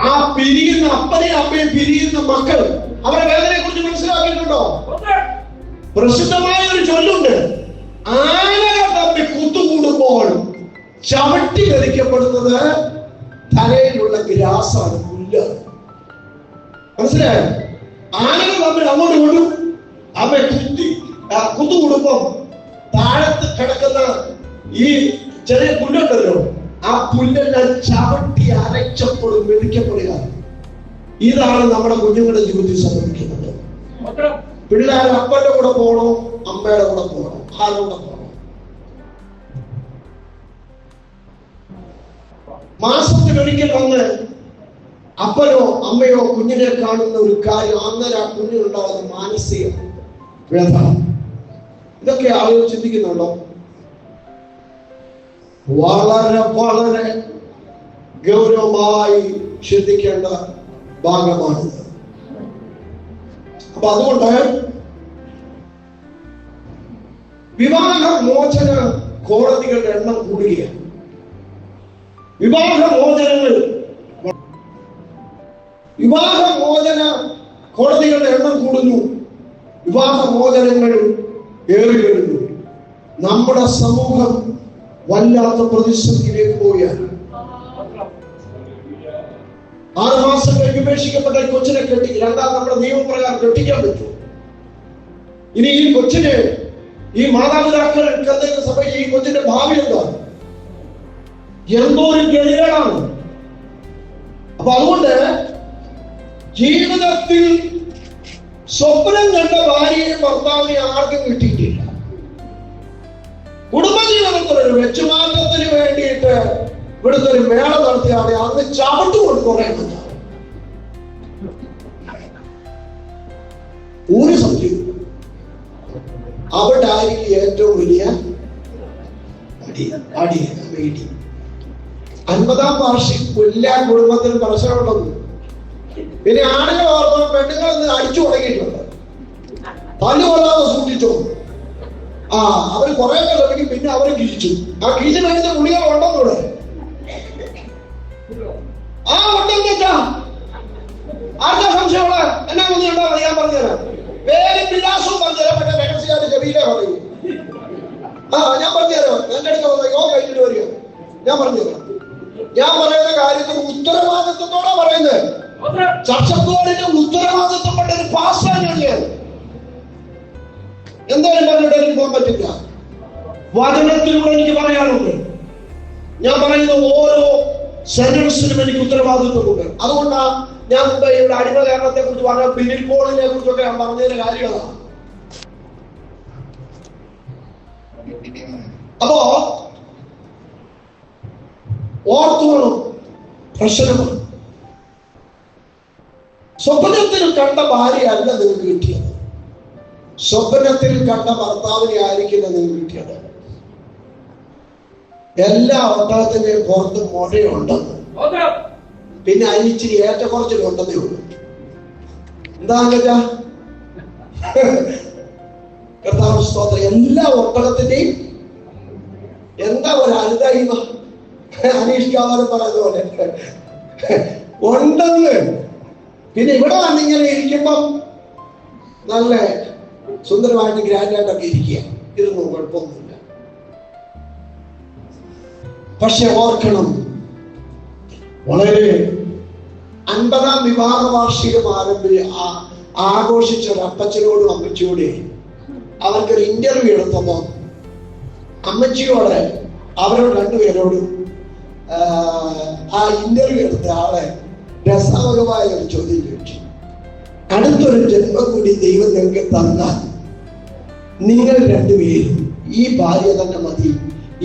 ആ പിരിയുന്ന അപ്പനെയും അമ്മയും പിരിയുന്ന മക്കൾ അവരുടെ വേദനയെ കുറിച്ച് മനസ്സിലാക്കിയിട്ടുണ്ടോ? പ്രസിദ്ധമായ ഒരു ചൊല്ലുണ്ട്, ആനകൾ തമ്മിൽ കുത്തുകൂടുമ്പോൾ ചവിട്ടി ധരിക്കപ്പെടുന്നത് തലയിലുള്ള ഗ്രാസാണ്, പുല്ലാണ്. മനസ്സിലായോ? ആനകൾ തമ്മിൽ അങ്ങോട്ട് കൊണ്ടും അവയെ കുത്തുകൂടുമ്പോ താഴത്ത് കിടക്കുന്ന ഈ ചെറിയ പുല്ലുണ്ടല്ലോ, ആ പുല്ലെല്ലാം ചവിട്ടി അരച്ചപ്പോഴും മെതിക്കപ്പെടുക. ഇതാണ് നമ്മുടെ കുഞ്ഞുങ്ങളുടെ ജീവിതത്തിൽ സംഭവിക്കുന്നത്. പിള്ളേർ അപ്പന്റെ കൂടെ പോകണോ, അമ്മയുടെ കൂടെ പോകണോ, ആരുടെ പോകണം? മാസത്തിലൊരിക്കൽ വന്ന് അപ്പനോ അമ്മയോ കുഞ്ഞിനെ കാണുന്ന ഒരു കാര്യം, അന്നേരം ആ കുഞ്ഞിനുണ്ടാകുന്ന മാനസിക വ്യഥ. ഇതൊക്കെ ആളുകൾ ചിന്തിക്കുന്നുണ്ടോ? വളരെ വളരെ ഗൗരവമായി ചിന്തിക്കേണ്ട ഭാഗമാണിത്. അപ്പൊ അതുകൊണ്ട് വിവാഹമോചന കോടതികളുടെ എണ്ണം കൂടുകയാണ്. വിവാഹമോചന കോടതികളുടെ എണ്ണം കൂടുന്നു. വിവാഹമോചനങ്ങൾ ഏറി വരുന്നു. നമ്മുടെ സമൂഹം വല്ലാത്ത പ്രതിസന്ധിയിലേക്ക് പോവുകയാണ്. 6 മാസം കഴിഞ്ഞ് ഉപേക്ഷിക്കപ്പെട്ട കൊച്ചിനെ കെട്ടി, രണ്ടാം നമ്മുടെ നിയമപ്രകാരം കെട്ടിക്കാൻ പറ്റും. ഇനി ഈ കൊച്ചിന്, ഈ മാതാപിതാക്കൾ കണ്ടെത്തുന്ന സമയം ഈ കൊച്ചിന്റെ ഭാവി എന്താണ്? എന്തോ ഒരു ഗതികേടാണ്. അപ്പൊ അതുകൊണ്ട് ജീവിതത്തിൽ സ്വപ്നം കണ്ട ഭാര്യയും ഭർത്താവിനെ ആർക്കും കിട്ടിയിട്ടില്ല. കുടുംബജീവിതത്തിൽ ഒരു വെച്ചുമാറ്റത്തിന് വേണ്ടിയിട്ട് ഇവിടുത്തെ ഒരു മേള നടത്തിയാണ് അന്ന് ചവിട്ടുകൊണ്ട് കുറയുന്നത്. ഒരു സംശയം, അവിടെ ആയിരിക്കും ഏറ്റവും വലിയ അടി. 50-ാം വാർഷികം എല്ലാ കുടുംബത്തിലും പ്രശ്നമുണ്ടെന്ന്. പിന്നെ ആണുങ്ങൾ ഓർമ്മ പെണ്ണുങ്ങൾ അടിച്ചു തുടങ്ങിയിട്ടുണ്ട്. തല്ലുകൊള്ളാതെ സൂക്ഷിച്ചോ. അവര് കുറെ ലഭിക്കും, പിന്നെ അവരെ കിഴിച്ചു. ആ കിഴിച്ചു കഴിഞ്ഞ ഗുളിക ഉണ്ടെന്നൂടെ? ഉണ്ടെന്ന് ആർക്കാ സംശയമുള്ള? എന്നാ ഒന്നുണ്ടോ ഞാൻ പറഞ്ഞുതരാം. പേരും വിലാസവും പറഞ്ഞുതരാം. മറ്റേ രഹസ്യാന്റെ ചെവിയിലെ പറയും. ഞാൻ പറഞ്ഞുതരാം. എന്റെ അടുത്ത് കഴിഞ്ഞിട്ട് വരിക. ഞാൻ പറഞ്ഞുതരാം. ഞാൻ പറയുന്ന കാര്യത്തിൽ ഉത്തരവാദിത്വത്തോടെ പറയുന്നത്. ചർച്ചത്തോടിന്റെ ഉത്തരവാദിത്വപ്പെട്ട ഒരു പാസ്സാണ് ഞാൻ. എന്തായാലും പറഞ്ഞിട്ട് എനിക്ക് പോകാൻ പറ്റില്ല. വചനത്തിലൂടെ എനിക്ക് പറയാനുണ്ട്. ഞാൻ പറയുന്ന ഓരോ സെന്റൻസിനും എനിക്ക് ഉത്തരവാദിത്വമുണ്ട്. അതുകൊണ്ടാണ് ഞാൻ ഇവിടെ അടിമകരണത്തെ കുറിച്ച് പറഞ്ഞ ബിനിൽ പോളിനെ കുറിച്ചൊക്കെ ഞാൻ പറഞ്ഞതിന്റെ കാര്യങ്ങളാണ്. അപ്പോ ഓർത്തോണം, പ്രശ്നമാണ്. സ്വപ്നത്തിൽ കണ്ട ഭാര്യയല്ല നിങ്ങൾക്ക് കിട്ടിയത്. സ്വപ്നത്തിൽ കണ്ട ഭർത്താവിനെ ആയിരിക്കില്ല നിങ്ങൾക്ക് കിട്ടിയത്. എല്ലാ ഒട്ടകത്തിന്റെയും പുറത്ത് മുഴയുണ്ടെന്ന്, പിന്നെ അരിച്ചിരി ഏറ്റക്കുറച്ചിലുണ്ടെന്നേ ഉള്ളൂ. എന്താന്ന് വെച്ചാ കർത്താവ് സ്തോത്രം. എല്ലാ ഒട്ടകത്തിന്റെയും എന്താ ഒരു അനുദൈവ അനീഷ്കാവാനും പറയുന്ന പോലെ ഉണ്ടെന്ന്. പിന്നെ ഇവിടെ വന്നിങ്ങനെ ഇരിക്കുമ്പം നല്ല സുന്ദരമായിട്ട് ഗ്രാൻഡായിട്ടൊക്കെ ഇരിക്കുക, ഇരുന്നു കുഴപ്പമൊന്നുമില്ല. പക്ഷെ ഓർക്കണം, വളരെ 50-ാം വിവാഹ വാർഷികം ആഘോഷിച്ച ഒരു അപ്പച്ചനോടും അമ്മച്ചിയോടെ അവർക്കൊരു ഇന്റർവ്യൂ എടുത്തപ്പോ അമ്മച്ചിയോടെ അവരോട് രണ്ടുപേരോടും ആ ഇന്റർവ്യൂ എടുത്ത ആളെ രസാവകമായ ഒരു ചോദ്യം ചോദിച്ചു. അടുത്തൊരു ജന്മം കൂടി ദൈവം നിങ്ങൾക്ക് തന്നാൽ നിങ്ങൾ രണ്ടുപേരും ഈ ഭാര്യ തന്നെ മതി,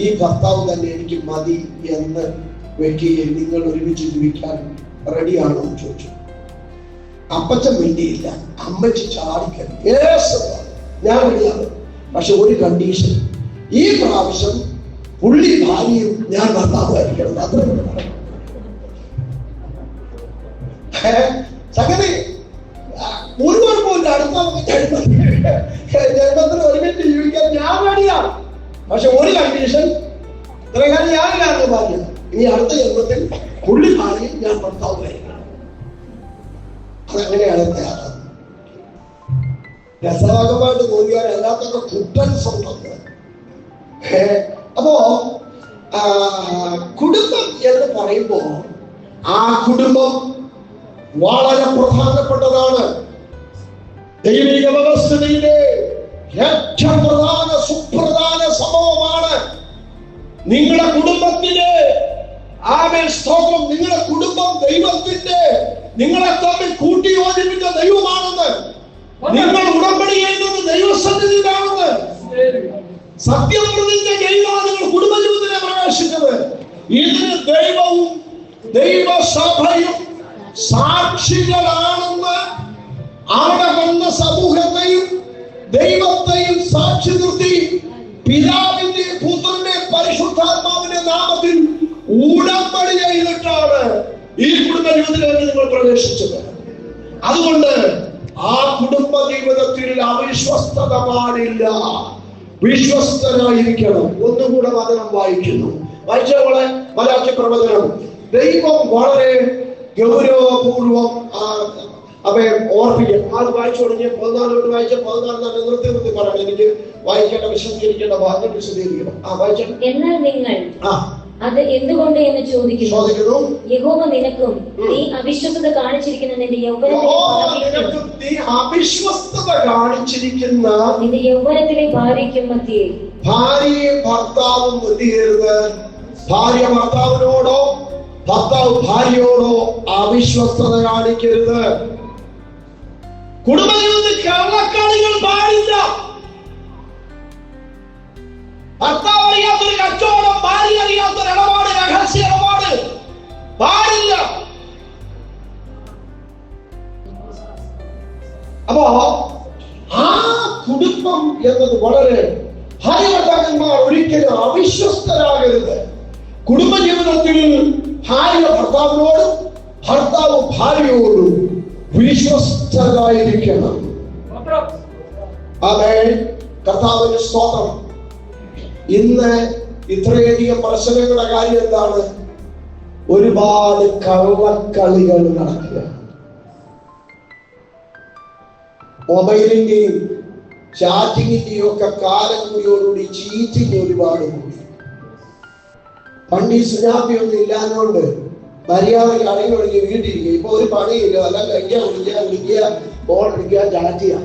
ഈ ഭർത്താവ് തന്നെ എനിക്ക് മതി എന്ന് വെക്കുകയും നിങ്ങൾ ഒരുമിച്ച് ജീവിക്കാൻ റെഡിയാണോ എന്ന് ചോദിച്ചു. അപ്പച്ചൻ വേണ്ടിയില്ല, അമ്മച്ചി ചാടിക്കറി ഞാൻ റെഡിയാണ്. പക്ഷെ ഒരു കണ്ടീഷൻ, ഈ പ്രാവശ്യം പുള്ളി ഭാര്യയും ഞാൻ ഭർത്താവായിരിക്കണം. അത്ര സംഗതി ഒരു കുഴപ്പമില്ല. അടുത്ത ജന്മത്തിൽ ഒരുമിച്ച് ജീവിക്കാൻ ഞാൻ റെഡിയാണ്. പക്ഷെ ഒരു കണ്ടീഷൻ, ഇത്രയും ഞാനില്ലായിരുന്നു ഭാര്യ, ഇനി അടുത്ത ജന്മത്തിൽ പുള്ളി ഭാര്യയും ഞാൻ ഭർത്താവായിരിക്കണം. അതങ്ങനെയാണ് തയ്യാറാണ്. രസകരമായിട്ട് തോന്നിയാൽ അതിനകത്തൊക്കെ കുട്ടൻസ് ഉണ്ടെന്ന്. അപ്പോ കുടുംബം എന്ന് പറയുമ്പോൾ ആ കുടുംബം വളരെ പ്രധാനപ്പെട്ടതാണ്. ദൈവിക വ്യവസ്ഥയിലെ ഏറ്റവും പ്രധാന സുപ്രധാന സംഭവമാണ്. നിങ്ങളുടെ കുടുംബത്തിലെ സ്തോത്രം, നിങ്ങളുടെ കുടുംബം ദൈവത്തിന്റെ, നിങ്ങളെ തമ്മിൽ കൂട്ടി യോജിപ്പിച്ച ദൈവമാണെന്ന്, നിങ്ങൾ ഉടമ്പടി ചെയ്യുന്നത് ദൈവസന്നിധിയിലാണെന്ന് സത്യപ്രതിജ്ഞ ചെയ്താണ് നിങ്ങൾ കുടുംബജീവിതത്തിലെ പ്രവേശിച്ചത്. ഇതിന് ദൈവവും ദൈവസഭയും സാക്ഷികളാണെന്ന് അവിടെ വന്ന സമൂഹത്തെയും ദൈവത്തെയും സാക്ഷി നിർത്തി പിതാവിന്റെ പുത്രന്റെ പരിശുദ്ധാത്മാവിന്റെ നാമത്തിൽ ഉടമ്പടി ചെയ്തിട്ടാണ് ഈ കുടുംബ ജീവിതത്തിലേക്ക് നിങ്ങൾ പ്രവേശിച്ചത്. അതുകൊണ്ട് ആ കുടുംബ ജീവിതത്തിൽ അവിശ്വസ്തത പാടില്ല, വിശ്വസ്തനായിരിക്കണം. ഒന്നുകൂടെ വചനം വായിക്കുന്നു, വായിച്ചോളെ. മലാക്കി പ്രവചനം ദൈവം വളരെ ഗൗരവപൂർവം അവയെ ഓർപ്പിക്കും. അത് വായിച്ചു തുടങ്ങിയ 14 വായിച്ച 14 നിർത്തി പറയണം. എനിക്ക് വായിക്കേണ്ട വിശദീകരിക്കേണ്ട ഭാഗം വിശദീകരിക്കണം. വായിച്ചു. എന്നാൽ നിങ്ങൾ അത് എന്തുകൊണ്ട് എന്ന് ചോദിക്കുന്നു. യഹോവ നിനക്കും നീ അവിശ്വസ്തത കാണിച്ചിരിക്കുന്ന നിന്റെ യൗവനത്തിലെ ഭാര്യയ്ക്കും മധ്യേ, ഭാര്യയും ഭർത്താവും മുതിയരുത്. ഭാര്യ ഭർത്താവിനോടോ ഭർത്താവ് ഭാര്യയോടോ അവിശ്വസ്തത കാണിക്കരുത്. കുടുംബജീവിതത്തിൽ കള്ളക്കളികൾ പാടില്ല. ഭർത്താവ് അറിയാത്തൊരു കച്ചവടം, ഭാര്യ അറിയാത്തൊരു ഇടപാട്, രഹസ്യ ഇടപാട് പാടില്ല. അപ്പോ ആ കുടുംബം എന്നത് വളരെ, ഭാര്യ ഭർത്താക്കന്മാർ ഒരിക്കലും അവിശ്വസ്തരാകരുത്. കുടുംബജീവിതത്തിൽ ഭാര്യ ഭർത്താവിനോടും ഭർത്താവ് ഭാര്യയോടും വിശ്വസ്തരായിരിക്കണം. അതെ, കർത്താവിന്റെ സ്തോത്രം. ഇന്ന് ഇത്രയധികം പ്രശ്നങ്ങളുടെ കാര്യം എന്താണ്? ഒരുപാട് കള്ളക്കളികൾ നടക്കുക. മൊബൈലിന്റെയും ചാറ്റിങ്ങിന്റെയും ഒക്കെ കാലം കൂടിയോടുകൂടി ചീറ്റിങ് ഒരുപാട് കൂടി. പണ്ട് ഈ സുനാമി ഒന്നും ഇല്ലാഞ്ഞോണ്ട് മര്യാദയ്ക്ക് അടങ്ങി ഒടുങ്ങി വീട്ടിരിക്കുക. ഇപ്പൊ ഒരു പണിയില്ല, അല്ല കഴിക്കുക, വിളിക്കുക, ഫോൺ വിളിക്കുക, ചാറ്റ് ചെയ്യാം.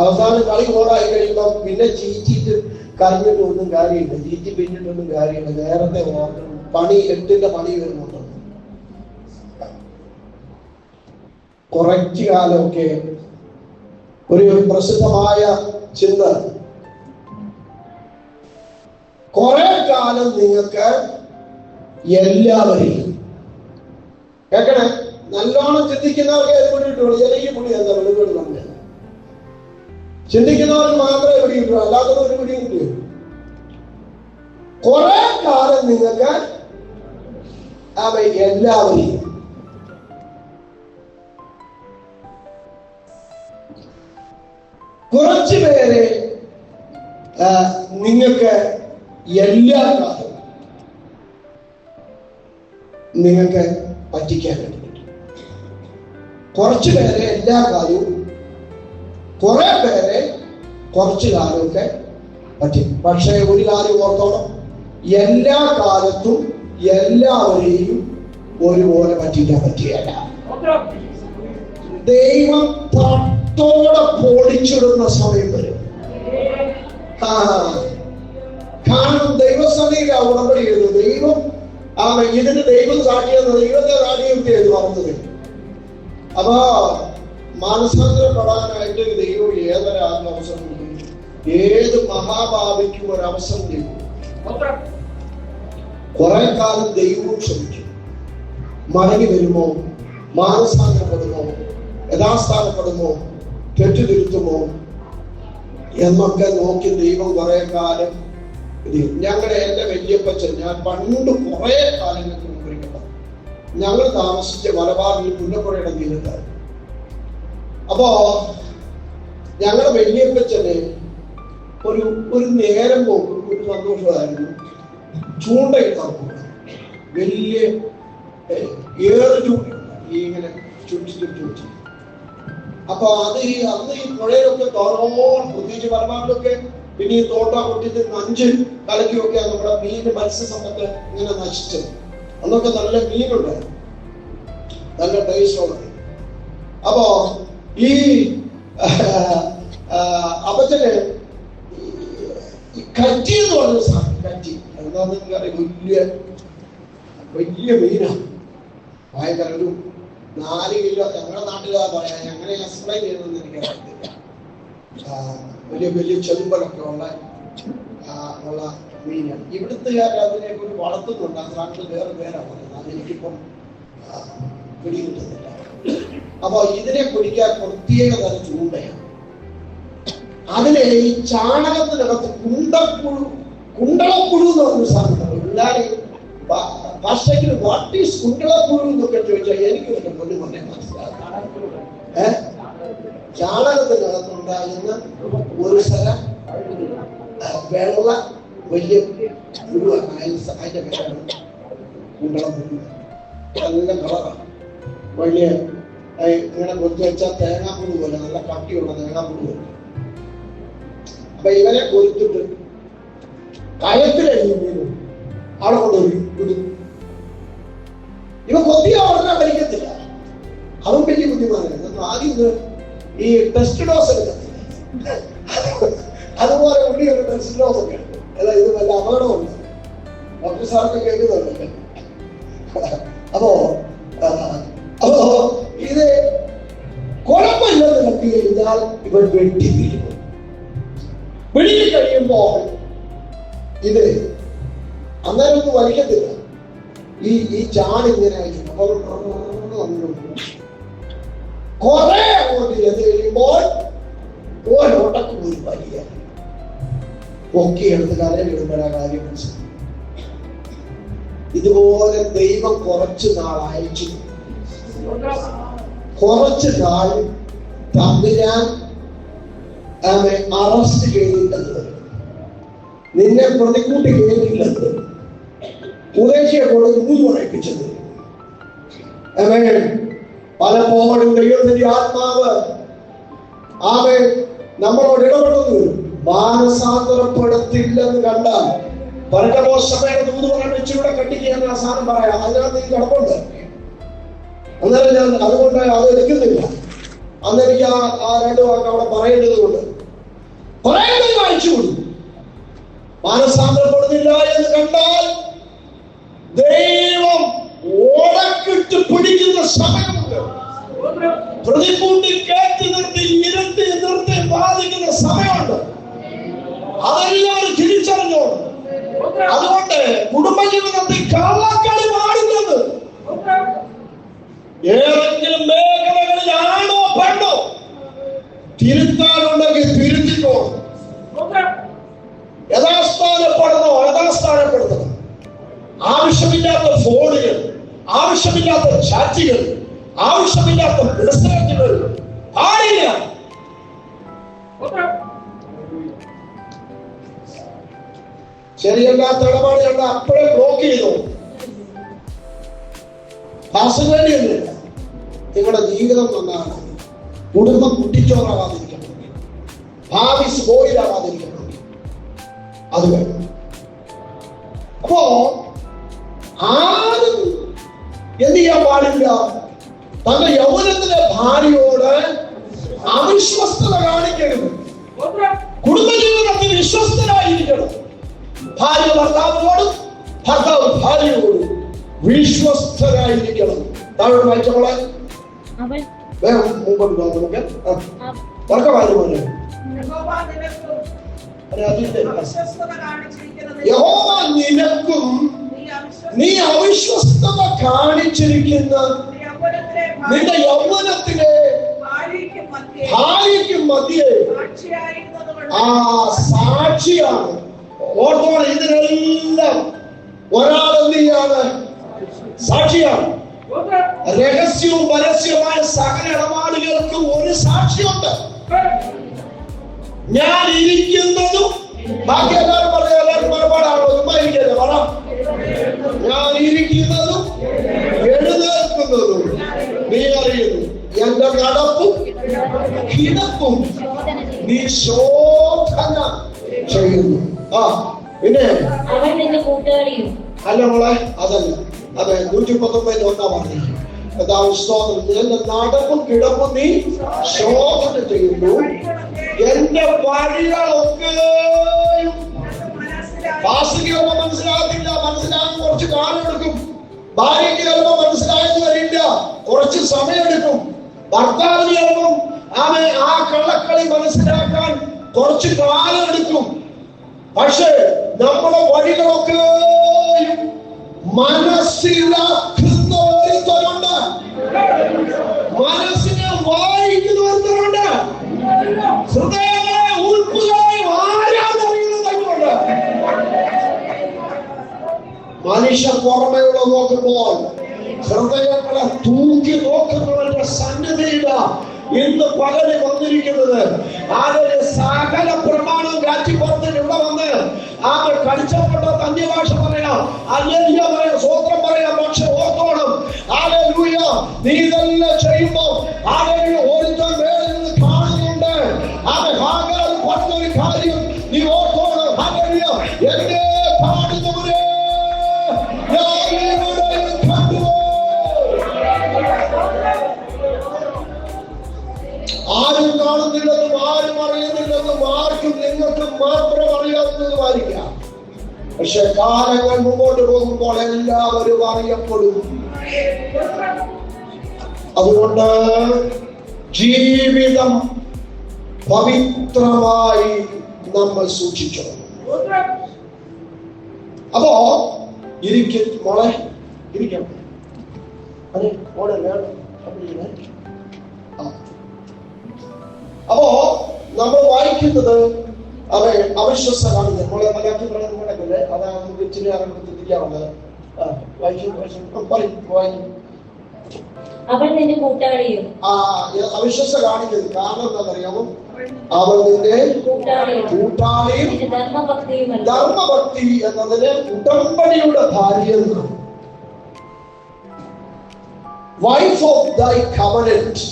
അവസാനം കളി ബോളായി കഴിയുമ്പോ പിന്നെ ചീച്ചിട്ട് കഴിഞ്ഞിട്ടൊന്നും കാര്യമില്ല, ചീച്ചി പിന്നിട്ടൊന്നും കാര്യമില്ല. നേരത്തെ ഓർക്കണം, പണി 8ന്റെ പണി വരുന്നുണ്ട്. കുറച്ചു കാലമൊക്കെ ഒരു പ്രസിദ്ധമായ ചിന്ത, കുറെ കാലം നിങ്ങൾക്ക് എല്ലാവരെയും കേൾക്കണേ, നല്ലോണം ചിന്തിക്കുന്നവർക്ക് എവിടെ ചെറിയ പുള്ളി എന്താ വെളിപ്പെടു തന്നെ ചിന്തിക്കുന്നവർക്ക് മാത്രമേ എവിടെ കിട്ടൂ, അല്ലാത്തവർ ഒരു പിടിയും കിട്ടുക. കുറെ കാലം നിങ്ങൾക്ക് എല്ലാവരെയും, കുറച്ചു പേരെ നിങ്ങൾക്ക് എല്ലാ കാലവും നിങ്ങൾക്ക് പറ്റിക്കാൻ വേണ്ടി പറ്റും. കുറച്ചു പേരെ എല്ലാ കാര്യവും, കുറെ പേരെ കുറച്ചു കാലമൊക്കെ പറ്റും. പക്ഷെ ഒരു കാര്യം ഓർത്തോണം, എല്ലാ കാലത്തും എല്ലാവരെയും ഒരുപോലെ പറ്റിക്കാൻ പറ്റുകയല്ല. ദൈവം തട്ടോടെ പൊളിച്ചിടുന്ന സമയം വരും. കാരണം ദൈവസന്നിധിയിലാ ഉടമ്പടി ചെയ്തത്. ദൈവം ഇതിന് ദൈവം സാക്ഷിയെന്ന് ദൈവത്തെ സാക്ഷിയെന്ന് പറഞ്ഞത്. അപ്പൊ മാനസാന്തരപ്പെടാനായിട്ട് ദൈവം ഏതൊരാൾക്ക് അവസരം കൊടുക്കും, ഏത് മഹാഭാവിക്കും ഒരവസരം ചെയ്യും. കുറെ കാലം ദൈവവും ശ്രമിക്കും. മടങ്ങി വരുമോ, മാനസാന്തരപ്പെടുമോ, യഥാസ്ഥാനപ്പെടുമോ, തെറ്റുതിരുത്തുമോ എന്നൊക്കെ നോക്കി ദൈവം കുറെ കാലം. എന്റെ വല്യപ്പച്ചൻ, ഞാൻ പണ്ട് കുറെ കാലങ്ങൾക്ക് മുമ്പ് ഞങ്ങൾ താമസിച്ച മലബാറിൽ പുന്നപ്പുഴയുടെ തീരത്തായിരുന്നു. അപ്പോ ഞങ്ങളുടെ വല്യപ്പച്ചന് ഒരു നേരം പോക്കും ഒരു സന്തോഷമായിരുന്നു. ചൂണ്ടയിട്ടാണ് വലിയ ഇങ്ങനെ ചുറ്റി. അപ്പൊ അന്ന് ഈ പുഴയിലൊക്കെ ധാരാളം, പ്രത്യേകിച്ച് പരമാവധി പിന്നെ ഈ തോട്ട കൊട്ടിട്ട് 5 കലക്കിയൊക്കെയാണ് നമ്മുടെ മത്സ്യസമ്പത്ത് ഇങ്ങനെ നശിച്ചത്. അന്നൊക്കെ നല്ല മീനുണ്ടായിരുന്നു, നല്ല ടേസ്റ്റ് ഉള്ളത്. അപ്പോ ഈ അപ്പച്ചന് കറ്റി എന്ന് പറഞ്ഞ സാധനം, കറ്റി എന്താന്ന് എനിക്കറിയാം, വലിയ മീനാണ്. ഭയങ്കര ഒരു 4 കിലോ, ഞങ്ങളുടെ നാട്ടിലാ പറയാ, എങ്ങനെ എക്സ്പ്ലെയിൻ ചെയ്യണമെന്ന് എനിക്കറിയത്തില്ല. വലിയ ചെമ്പലൊക്കെ ഉള്ള മീനാണ്. ഇവിടുത്തുകാർ അതിനെ ഒരു വളർത്തുന്നുണ്ട്. ആ നാട്ടിൽ വേറെ പേരാണ് പറയുന്നത്, അതെനിക്കിപ്പം പിടികിട്ടുന്നില്ല. അപ്പൊ ഇതിനെ പിടിക്കാൻ പ്രത്യേക തരം ചൂണ്ടയാണ്. അതിലെ ഈ ചാണകത്തിനകത്ത് കുണ്ടളപ്പുഴു എന്ന് പറഞ്ഞ സാധനം. എല്ലാവരും ഭാഷയ്ക്ക് വാട്ട് ഈസ് കുണ്ടളപ്പുഴു എന്നൊക്കെ ചോദിച്ചാൽ എനിക്ക് എന്റെ പൊന്നു പറഞ്ഞേ മനസ്സിലാകും. ചാണകത്തിനകത്തുണ്ടാകുന്ന ഒരു സ്ഥലം വെള്ള വലിയ പുഴുവാണ്. അതിന്റെ പേരാണ് കുണ്ടളപ്പുഴു. നല്ല കളറാണ്, വലിയ ഇങ്ങനെ കൊത്തി വെച്ചാൽ തേങ്ങാപ്പുഴു പോലെ, നല്ല കട്ടിയുള്ള തേങ്ങാപ്പുഴു പോലെ. അപ്പൊ ഇവനെ കൊരുത്തിട്ട് കയത്തിലഴിയുമ്പോഴും അവിടെ കൊണ്ടുപോയി ഇവ കൊത്തിയ ഉടനെ മരിക്കത്തില്ല. അതും വലിയ ബുദ്ധിമുട്ടാണ്. ആദ്യം ഈ ടെസ്റ്റ് ഡോസ് എടുക്കത്തില്ല, അതുപോലെ ഉള്ളി ഒരു ടെസ്റ്റ് ഡോസ് ഒക്കെ ഉണ്ട്. അതായത് ഇത് വല്ല അപകടമുണ്ട്, ഡോക്ടർ സാറൊക്കെ കേൾക്കുന്നുണ്ടല്ലോ. അപ്പോ ഇത് കുഴപ്പമില്ലെന്ന് കണ്ടു കഴിഞ്ഞാൽ ഇവൻ വെട്ടി വീഴും. വെളിയിൽ കഴിയുമ്പോൾ ഇത് അന്നേരം ഒന്നും വലിക്കത്തില്ല. ഈ ചാണിങ്ങനെ കുറെ അങ്ങോട്ട് ചെന്ന് കഴിയുമ്പോൾ ഓരോട്ടക്ക് പോയി വലിയ ഒക്കെ എടുത്ത് കരയിലിടുമ്പോഴാ കാര്യം മനസ്സിലാക്കും. ഇതുപോലെ ദൈവം കുറച്ചു നാൾ അയച്ചു. കുറച്ചു നാൾ തമ്പുരാൻ അറസ്റ്റ് ചെയ്തിട്ടത്, നിന്നെ പ്രതിക്കൂട്ടി കേട്ടില്ലത്, ഉദ്ദേശിയെ കൊണ്ട് 3 പറയിപ്പിച്ചത്. പലപ്പോഴും ദൈവത്തിന്റെ ആത്മാവ് നമ്മളോട് ഇടപെടുന്നു. മാനസാന്തരപ്പെടുത്തില്ലെന്ന് കണ്ടാൽ പരമോശമയുടെ 3 പറയിപ്പിച്ച് ഇവിടെ കെട്ടിക്കുകയെന്ന് ആ സാധനം പറയാം. അതിനകത്ത് എനിക്ക് കിടപ്പുണ്ട്. അന്നേരം ഞാൻ അതുകൊണ്ട് അത് എടുക്കുന്നില്ല. അന്നെനിക്ക് ആ 2 വാക്ക് അവിടെ പറയേണ്ടത് കൊണ്ട് കുറെ വായിച്ചു കൊടുക്കും. മാനസാന്തരപ്പെടുന്നില്ല എന്ന് കണ്ടാൽ ദൈവം ഓടക്കിട്ട് പിടിക്കുന്ന സമയമുണ്ട്. പ്രതികൂട്ടി കയറ്റി നിർത്തി ഇരുത്തി നിർത്തി ബാധിക്കുന്ന സമയമുണ്ട്. അതെല്ലാവരും തിരിച്ചറിഞ്ഞോളും. അതുകൊണ്ട് കുടുംബജീവിതത്തിൽ കള്ളക്കളി പാടുന്നത് ഏതെങ്കിലും മേഖലകളിൽ ആണോ പെണ്ണോ തിരുത്താനുണ്ടെങ്കിൽ തിരുത്തിക്കോളും. യഥാസ്ഥാനപ്പെടുത്തണം. ആവശ്യമില്ലാത്ത ഫോണുകൾ, ആവശ്യമില്ലാത്ത ചാറ്റുകൾ, ആവശ്യമില്ലാത്ത മെസ്സേജുകൾ പാടില്ല. ശരിയല്ലാത്ത ഇടപാടുകൾ അപ്പോഴേ ബ്ലോക്ക് ചെയ്തു. വേണ്ടിയൊന്നുമില്ല. നിങ്ങളുടെ ജീവിതം നന്നാണ്, കുടുംബം കുട്ടിച്ചോറാവാതിരിക്കണം, ഭാവി സ്പോയിലാവാതിരിക്കണം, അത് വേണം. അപ്പോ ആരും എന്ത് ചെയ്യാൻ പാടില്ല? തന്റെ യൗവനത്തിലെ ഭാര്യയോട് അവിശ്വസ്തത കാണിക്കരുത്. കുടുംബജീവിതത്തിൽ വിശ്വസ്തരായിരിക്കണം. ഭാര്യ ഭർത്താവിനോടും ഭർത്താവ് ഭാര്യയോടും വിശ്വസ്തരായിരിക്കണം. താഴോട്ട് വായിച്ചോളെ, വേഗം മുമ്പോട്ട് പോകാം. നമുക്ക് വർക്കമായിരുന്നു പോലെ യഹോവ നിനക്കും നീ അവിശ്വസ്തത കാണിച്ചിരിക്കുന്ന നിന്റെ യൗവനത്തിലെ ഭാര്യയ്ക്കും മധ്യേ സാക്ഷിയാണ്. ഓർത്തോളം ഇതിനെല്ലാം ഒരാൾ എന്ത് ചെയ്യാണ്? സാക്ഷിയാണ്. രഹസ്യവും പരസ്യവുമായ സകല ഇടപാടുകൾക്ക് ഒരു സാക്ഷിയുണ്ട്. ഞാൻ ഇരിക്കുന്നതും ബാക്കി എല്ലാവരും പറയാം, എല്ലാവരും പുറപ്പാടാണോ? ചുമ്മാ ഇരിക്കല്ലേ, പറ. ഞാൻ ഇരിക്കുന്നതും എഴുന്നേൽക്കുന്നതും കിടപ്പും നീ ശോധന ചെയ്യുന്നു. പിന്നെ അവൻ നിന്റെ കൂട്ടുകാരിയും. അല്ല മോളെ, അതല്ല. അതെ, 119 പറഞ്ഞു. എന്റെ നടപ്പും കിടപ്പും നീ ശോധന ചെയ്യുന്നു, എന്റെ വഴികളൊക്കെ വാസിക്ക് ചിലപ്പോ മനസ്സിലാകത്തില്ല, മനസ്സിലാകാൻ കുറച്ച് കാലം എടുക്കും. ഭാര്യയ്ക്ക് ചിലപ്പോ മനസ്സിലായെന്ന് വരില്ല, കുറച്ച് സമയമെടുക്കും. ഭർത്താവിന് ചിലപ്പം ആ കള്ളക്കളി മനസ്സിലാക്കാൻ കുറച്ച് കാലം എടുക്കും. പക്ഷേ നമ്മുടെ വഴികളൊക്കെ മനസ്സിലാക്കുന്ന ഒരുത്തരുണ്ട്, മനസ്സിനെ വായിക്കുന്ന ഒരുത്തരുണ്ട്, ഹൃദയങ്ങളെ ഉൾപ്പുകളായി ആരാധറിയുന്നതുണ്ട്. മനുഷ്യൻ പുറമെയുള്ള നോക്കുമ്പോൾ ഹൃദയങ്ങളെ തൂക്കി നോക്കുന്നവരുടെ സന്നിധിയില്ല ഇന്ന് പകല് വന്നിരിക്കുന്നത്. ആരുടെ സകല പ്രമാണം രാജ്യപ്പുറത്തിൽ ഇവിടെ വന്ന് കടിച്ചപ്പെട്ട അന്യഭാഷ പറയാം, അല്ലേലൂയ പറയാം, സ്വോത്രം പറയാം. പക്ഷെ ഓർത്തോണം, ഹല്ലേലൂയ, നീ ഇതെല്ലാം ചെയ്യുമ്പോ ഹല്ലേലൂയ ഒരുത്തൻ മേളിൽ നിന്ന് കാണുന്നുണ്ട്. ഹാഗർ പറഞ്ഞൊരു കാര്യം നീ ഓർത്തോണം, ഹല്ലേലൂയ, എന്നെ കാണുന്നവരെ ആരും കാണുന്നില്ലെന്നും ആരും അറിയുന്നില്ലെന്നും ആർക്കും നിങ്ങൾക്ക് മാത്രം അറിയാവുന്നതുമായിരിക്കാം. പക്ഷെ കാലങ്ങൾ മുമ്പോട്ട് പോകുമ്പോൾ എല്ലാവരും അറിയപ്പെടും. അതുകൊണ്ട് ജീവിതം പവിത്രമായി നമ്മൾ സൂക്ഷിച്ചു. അപ്പോ മോളെ ഇരിക്കാം. അതെ മോളെ അപ്പോ നമ്മൾ വായിക്കുന്നത് അവിശ്വസ്ത കാണില്ല. നമ്മളെ മലയാളത്തിൽ നടക്കില്ലേ, അതാണ് നമുക്ക് ഇച്ചിരി അറിയാവുന്നത്. അവൾ നിന്റെ കൂട്ടാളിയും. അവിശ്വസ്ത കാണിക്കുന്നത് കാരണം എന്താണെന്നറിയാമോ? അവൾ നിന്റെ കൂട്ടാളിയും ധർമ്മഭക്തി എന്നതിന് ഉടമ്പടിയുടെ ഭാര്യ എന്നാണ്. വൈഫ് ഓഫ് ദൈ കവനന്റ്,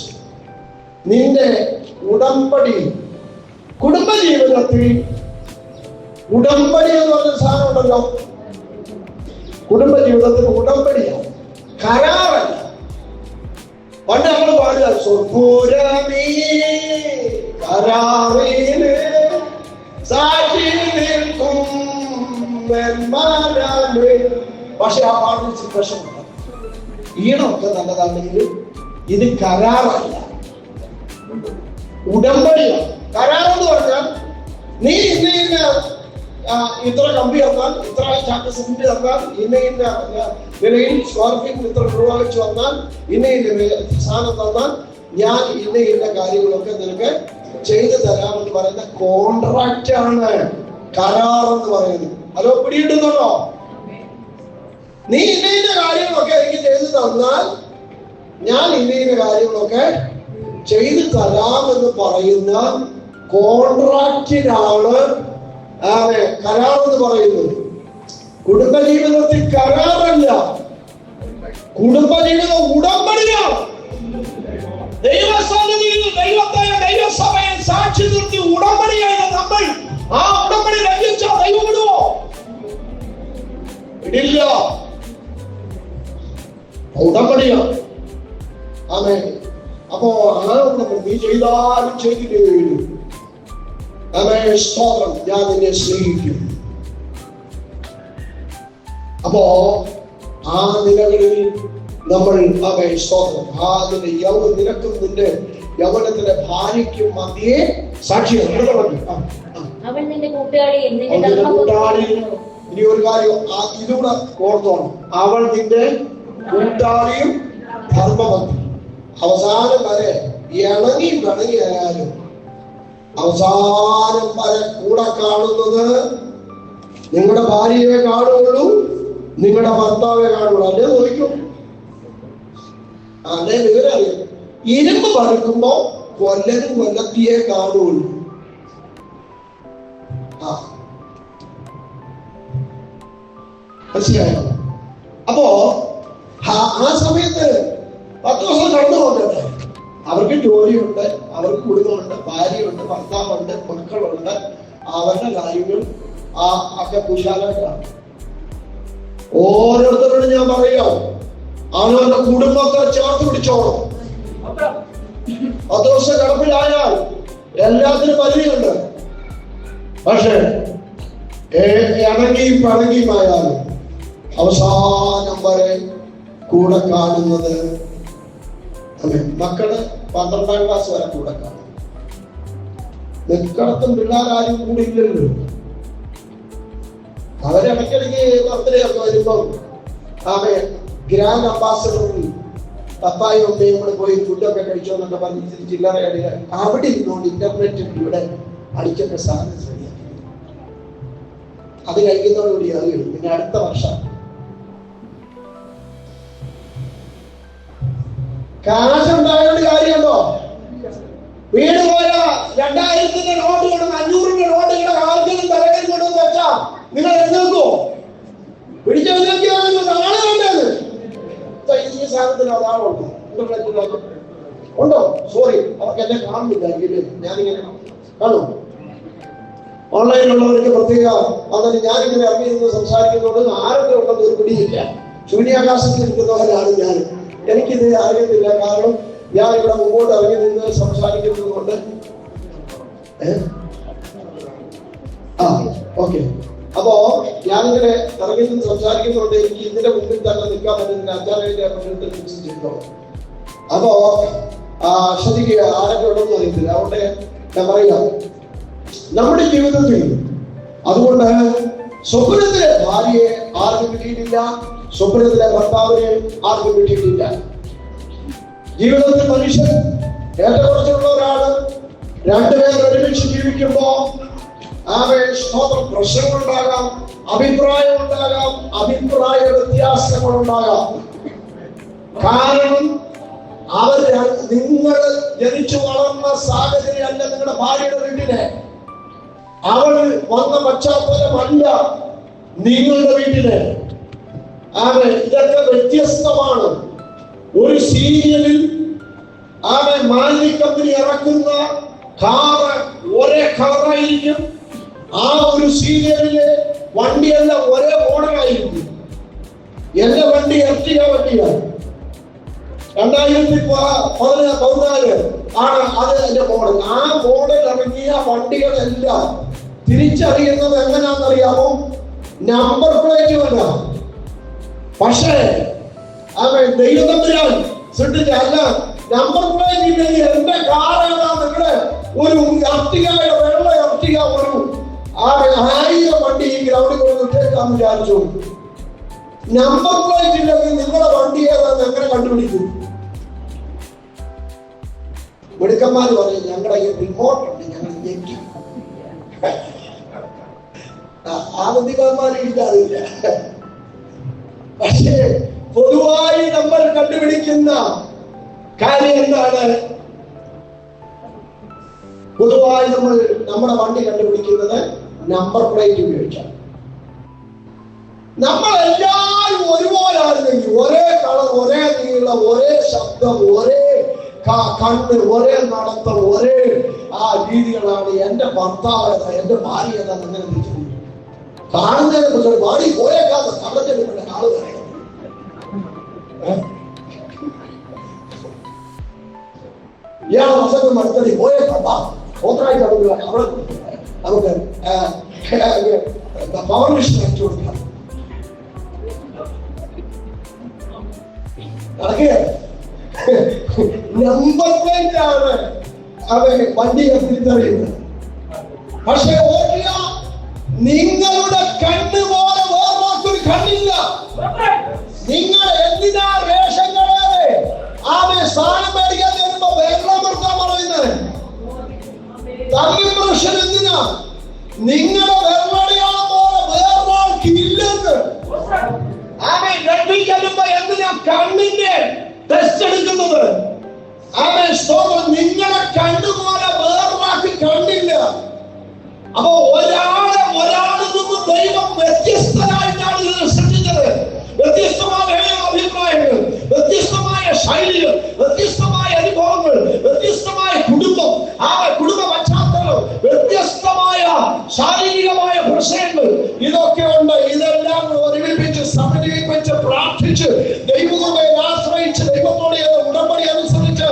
നിന്റെ ഉടമ്പടി. കുടുംബജീവിതത്തിൽ ഉടമ്പടി എന്ന് പറഞ്ഞ സാധനം ഉണ്ടല്ലോ. കുടുംബജീവിതത്തിൽ ഉടമ്പടിയാണ്, കരാറല്ല. പണ്ട് നമ്മൾ പാടുക സ്വപുരമീ കരാറില് സാക്ഷി നിൽക്കും. പക്ഷെ ആ പാട്ടിന് പ്രശ്നമുണ്ട്. ഈണമൊക്കെ നല്ലതാണെങ്കിൽ ഇത് കരാറല്ല, ഉടമ്പടിയാണ്. കരാറെന്ന് പറഞ്ഞാൽ നീ ഇന്ന ഇത്ര കമ്പി തന്നാൽ, ഇത്ര ചാക്ക് സിമെന്റ് തന്നാൽ, ഇന്ന വിലയിൽ സ്ക്വയർ ഫീറ്റ് ഇത്ര രൂപ വെച്ച് വന്നാൽ, ഇന്ന സാധനം തന്നാൽ ഞാൻ ഇന്ന കാര്യങ്ങളൊക്കെ നിനക്ക് ചെയ്തു തരാമെന്ന് പറയുന്ന കോൺട്രാക്റ്റ് ആണ് കരാർ എന്ന് പറയുന്നത്. അതോ പിടിയിട്ടുന്നുണ്ടോ? നീ ഇന്ന കാര്യങ്ങളൊക്കെ എനിക്ക് ചെയ്തു തന്നാൽ ഞാൻ ഇന്ന കാര്യങ്ങളൊക്കെ ചെയ്തു തരാമെന്ന് പറയുന്ന കോൺട്രാക്റ്റിനാണ് കരാർ എന്ന് പറയുന്നത്. കുടുംബജീവിതത്തിൽ കരാറല്ല, കുടുംബജീവിതം ഉടമ്പടിയാണ്. ദൈവസന്നിധിയിൽ ദൈവസഭയെ സാക്ഷി നിർത്തി ഉടമ്പടിയാണ് നമ്മൾ. ആ ഉടമ്പടി ലംഘിച്ചാൽ ദൈവം വിടുവോ? ഇടില്ല. ഉടമ്പടിയാണ്. ആമേൻ. അപ്പോ നീ ചെയ്താലും ചെയ്തിട്ടേ വരൂ. സ്തോത്രം, ഞാൻ നിന്നെ സ്നേഹിക്കും. അപ്പോ ആ നിലകളിൽ നമ്മൾ സ്തോത്രം, നിനക്കും നിന്റെ യൗവനത്തിന്റെ ഭാര്യയ്ക്കും മധ്യേ സാക്ഷിയാണ്. ഇനി ഒരു കാര്യം ഇതുകൂടെ ഓർത്തോണം, അവൾ നിന്റെ കൂട്ടാളിയും ധർമ്മഭക്തി. അവസാനം വരെ പിണങ്ങിയായാലും അവസാനം വരെ കൂടെ കാണുന്നത് നിങ്ങളുടെ ഭാര്യയെ കാണുള്ളൂ, നിങ്ങളുടെ ഭർത്താവെ കാണുള്ളൂ. അല്ലേ നോക്കും, അല്ലേ വിവരം അറിയാം. ഇരുമ്പ് പഴുക്കുമ്പോ കൊല്ലനും കൊല്ലത്തിയെ കാണുള്ളൂ. മനസ്സിലായോ? അപ്പോ ആ സമയത്ത് 10 ദിവസം കടന്നു പോകട്ടെ, അവർക്ക് ജോലിയുണ്ട്, അവർക്ക് കുടുംബമുണ്ട്, ഭാര്യയുണ്ട്, ഭർത്താവുണ്ട്, മക്കളുണ്ട്. അവരുടെ കാര്യങ്ങൾ ഒക്കെ കുശാലമാണ്. ഓരോരുത്തരോടും ഞാൻ പറയാം, അവനവന്റെ കുടുംബത്തെ ചേർത്ത് പിടിച്ചോണം. 10 വർഷം കിടപ്പിലായാൽ എല്ലാത്തിനും പരിധിയുണ്ട്. പക്ഷെ ഇണങ്ങിയും പഴകിയുമായാലും അവസാനം വരെ കൂടെ കാണുന്നത് മക്കള് 12ാം ക്ലാസ് വരെ കൂടെ കാണും. മിക്കടത്തും പിള്ളേരാരും കൂടെ ഇല്ലല്ലോ. അവരിടയ്ക്കിടയ്ക്ക് ബർത്ത്ഡേ ഒക്കെ വരുമ്പം ഗ്രാൻഡ് അംബാസഡറിൽ പപ്പായും അമ്മയും കൂടെ പോയി ഫുഡൊക്കെ കഴിച്ചോ എന്നൊക്കെ പറഞ്ഞ് ചില്ലറ അടിക്കുക. അവിടെ ഇരുന്നുകൊണ്ട് ഇന്റർനെറ്റിൽ ഇവിടെ അടിക്കുന്ന സാധനം ശരിയാക്കി അത് കഴിക്കുന്നതോടുകൂടി അറിയും. പിന്നെ അടുത്ത വർഷം കാശുണ്ടായതുകൊണ്ട് കാര്യമുണ്ടോ? വീട് പോരാ 2000-ന്റെ നോട്ട് കൊടുക്കും, 500-ന്റെ നോട്ട് ഇവിടെ ആർക്കെങ്കിലും തലകരി കൊണ്ടുവന്ന് വെച്ചാ നിങ്ങൾ എഴുന്നേൽക്കുമോ? പിടിച്ചു നാളെ വേണ്ടത്. ഈ സാധനത്തിന് അതാളുണ്ടോ? ഇന്റർനെറ്റിൽ ഉണ്ടോ? സോറി, അവർക്ക് എന്നെ കാണുന്നില്ല. ഞാനിങ്ങനെ കാണും. ഓൺലൈനിലുള്ളവർക്ക് പ്രത്യേക അതായത് ഞാനിങ്ങനെ ഇറങ്ങി നിന്ന് സംസാരിക്കുന്നതുകൊണ്ട് ആരൊക്കെ ഉണ്ടെന്ന് ഒരു പിടിയില്ല. ശൂന്യാകാശത്തിൽ ഇരിക്കുന്നവരാണ് ഞാൻ. എനിക്കിത് അറിയത്തില്ല. കാരണം ഞാൻ ഇവിടെ മുമ്പോട്ട് ഇറങ്ങി നിന്ന് സംസാരിക്കുന്നത് കൊണ്ട് ഓക്കെ. അപ്പോ ഞാനിങ്ങനെ ഇറങ്ങി നിന്ന് സംസാരിക്കുന്നതുകൊണ്ട് എനിക്ക് ഇതിന്റെ മുമ്പിൽ തന്നെ നിൽക്കാൻ പറ്റുന്നില്ല. അഞ്ചാറിന്റെ മുന്നിട്ട് ഫിക്സ് ചെയ്തോ. അപ്പോ ശ്രദ്ധിക്കുക, ആരൊക്കെ ഉണ്ടെന്ന് അറിയത്തില്ല. അതുകൊണ്ട് ഞാൻ പറയാം, നമ്മുടെ ജീവിതത്തിൽ അതുകൊണ്ട് സ്വപ്നത്തിലെ ഭാര്യയെ ആർക്കും കിട്ടിയിട്ടില്ല, സ്വപ്നത്തിലെ ഭർത്താവിനെ ആർക്കും കിട്ടിയിട്ടില്ല. ജീവിതത്തിൽ മനുഷ്യൻ ഏറ്റക്കുറച്ചുള്ള ഒരാള് രണ്ടുപേർ ഒരുമിച്ച് ജീവിക്കുമ്പോ പ്രശ്നങ്ങളുണ്ടാകാം, അഭിപ്രായമുണ്ടാകാം, അഭിപ്രായ വ്യത്യാസങ്ങളുണ്ടാകാം. കാരണം നിങ്ങൾ ജനിച്ചു വളർന്ന സാഹചര്യം അല്ല നിങ്ങളുടെ ഭാര്യയുടെ വീട്ടിലെ, അവൾ വന്ന പശ്ചാത്തലമല്ല നിങ്ങളുടെ വീട്ടിലെ. ഇതൊക്കെ വ്യത്യസ്തമാണ്. ഒരു സീരിയലിൽ മാലിന്യ കമ്പനി ഇറക്കുന്ന കാറ് ഒരേ കളറായിരിക്കും. ആ ഒരു സീരിയലിലെ വണ്ടിയെല്ലാം ഒരേ മോഡലായിരിക്കും. എന്റെ വണ്ടി എർട്ടിക വണ്ടിയാണ്. 2014 ആണ് അത് എന്റെ മോഡൽ. ആ മോഡൽ ഇറങ്ങിയ വണ്ടികളെല്ലാം തിരിച്ചറിയുന്നത് എങ്ങനെയാണെന്നറിയാമോ? നമ്പർ പ്ലേറ്റ് വല്ല. പക്ഷേ ദൈവതമ്പുരാൻ സൃഷ്ടിച്ചല്ല. നമ്പർ പ്ലേറ്റ് ഇല്ലെങ്കിൽ എന്റെ കാറാണ് നിങ്ങള് ഒരു എർട്ടികയുടെ വെള്ള എർട്ടിക ഒരു 1000 വണ്ടി ഈ ഗ്രൗണ്ടിൽ കൊണ്ടിട്ടേക്കാന്ന് വിചാരിച്ചു. നമ്പർ പ്ലേറ്റ് ഇല്ലെങ്കിൽ നിങ്ങളുടെ വണ്ടി ഏതാന്ന് എങ്ങനെ കണ്ടുപിടിക്കും? മിടുക്കന്മാര് പറയും, ഞങ്ങളുടെ ഈ റിമോട്ട് ഉണ്ട്, ഞങ്ങൾ ഞെക്കി. ആനന്ദികന്മാര് ഇല്ലാതില്ല. പക്ഷേ പൊതുവായി നമ്മൾ കണ്ടുപിടിക്കുന്ന കാര്യം എന്താണ്? പൊതുവായി നമ്മൾ നമ്മുടെ വണ്ടി കണ്ടുപിടിക്കുന്നത് നമ്പർ പ്ലേറ്റ് ഉപയോഗിച്ചാണ്. നമ്മളെല്ലാവരും ഒരുപോലായിരുന്നെങ്കിൽ, ഒരേ കളർ, ഒരേ നീളം, ഒരേ ശബ്ദം, ഒരേ കണ്ണ്, ഒരേ നടത്തം, ഒരേ രീതികളാണ്. എന്റെ ഭർത്താവ് ഏതാ, എന്റെ ഭാര്യ ഏതാ, അങ്ങനെ തിരിച്ചു കാണുന്നതിനെ കുറിച്ച് ഭാര്യ പോയേക്കാത്ത കള്ളത്തിന്റെ ആള് പറയണം. ഇയാളെ വസക്കം അടുത്തത് പോയേക്കാ ഓത്തറായിട്ട് അവിടെ നമുക്ക് പവർ മിഷൻ അടിച്ചു കൊടുക്കാം. നമ്പർ പ്ലേറ്റ് ആണ് അവൻ വണ്ടിയെ തിരിച്ചറിയുന്നത്. പക്ഷെ ഓർക്കുക, നിങ്ങളുടെ കണ്ണ് പോലെ വേറൊരു കണ്ണില്ല. നിങ്ങൾ എന്തിനാ വേഷങ്ങളെ സ്ഥാനം മേടിക്കാൻ വരുമ്പോ വെള്ളം കൊടുക്കാൻ പറയുന്നത്? തമ്മിൽ പ്രശ്നം എന്തിനാ? നിങ്ങളുടെ വെള്ളടിയാളം പോലെ വേറൊരാൾക്ക് ഇല്ലെന്ന്. ചെല്ലുമ്പോ എന്തിനാ കണ്ണിന്റെ ടെസ്റ്റ് എടുക്കുന്നത്? നിങ്ങളെ കണ്ണുപോലെ വേറൊരാൾക്ക് കണ്ണില്ല. അപ്പൊ ഒരാളിൽ നിന്ന് ദൈവം വ്യത്യസ്തനായിട്ടാണ് ഇതിനെ സൃഷ്ടിച്ചത്. വ്യത്യസ്തമായ അഭിപ്രായങ്ങൾ, വ്യത്യസ്തമായ ശൈലികൾ, വ്യത്യസ്തമായ അനുഭവങ്ങൾ, വ്യത്യസ്തമായ കുടുംബം, ആ കുടുംബ പശ്ചാത്തലം, വ്യത്യസ്തമായ ശാരീരികമായ പ്രശ്നങ്ങൾ ഇതൊക്കെ ഉണ്ട്. ഇതെല്ലാം ഒരുമിപ്പിച്ച് സമന്വയിപ്പിച്ച് പ്രാർത്ഥിച്ച് ദൈവത്തെ ആശ്രയിച്ച് ദൈവത്തോടെ ഉടമ്പടി അനുസരിച്ച്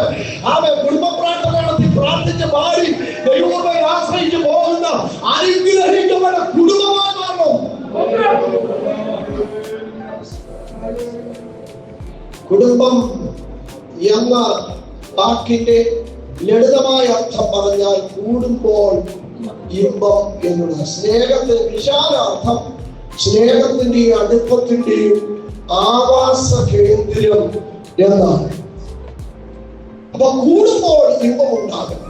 കുടുംബ പ്രാർത്ഥന നടത്തി പ്രാർത്ഥിച്ച് പാടി ദൈവത്തെ ആശ്രയിച്ച് പോകുന്ന അനുഗ്രഹിക്കപ്പെട്ട കുടുംബമായി മാറണം. കുടുംബം എന്ന വാക്കിന്റെ ലളിതമായ അർത്ഥം പറഞ്ഞാൽ കൂടുമ്പോൾ ഇമ്പം എന്നുള്ള സ്നേഹത്തിന് വിശാല അർത്ഥം സ്നേഹത്തിന്റെയും അടുപ്പത്തിന്റെയും ആവാസ കേന്ദ്രം എന്നാണ്. അപ്പൊ കൂടുമ്പോൾ ഇമ്പം ഉണ്ടാകും,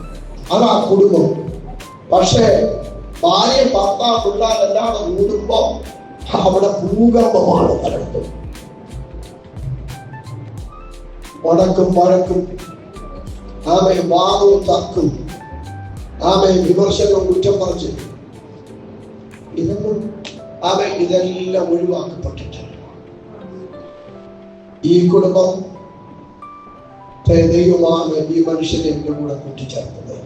അതാ കുടുംബം. പക്ഷേ ഭാര്യ ഭർത്താവ് പിള്ളേരല്ലാതെ കൂടുമ്പോ അവിടെ ഭൂകമ്പമാണ് പലർത്തും. വടക്കും വഴക്കും, വാദവും തർക്കും, വിമർശനവും കുറ്റം പറിച്ച് ഇതെല്ലാം ഒഴിവാക്കപ്പെട്ടിട്ടുണ്ട്. ഈ കുടുംബം ദൈവമാണ് ഈ മനുഷ്യനെ എന്റെ കൂടെ കൂട്ടിച്ചേർത്തത്.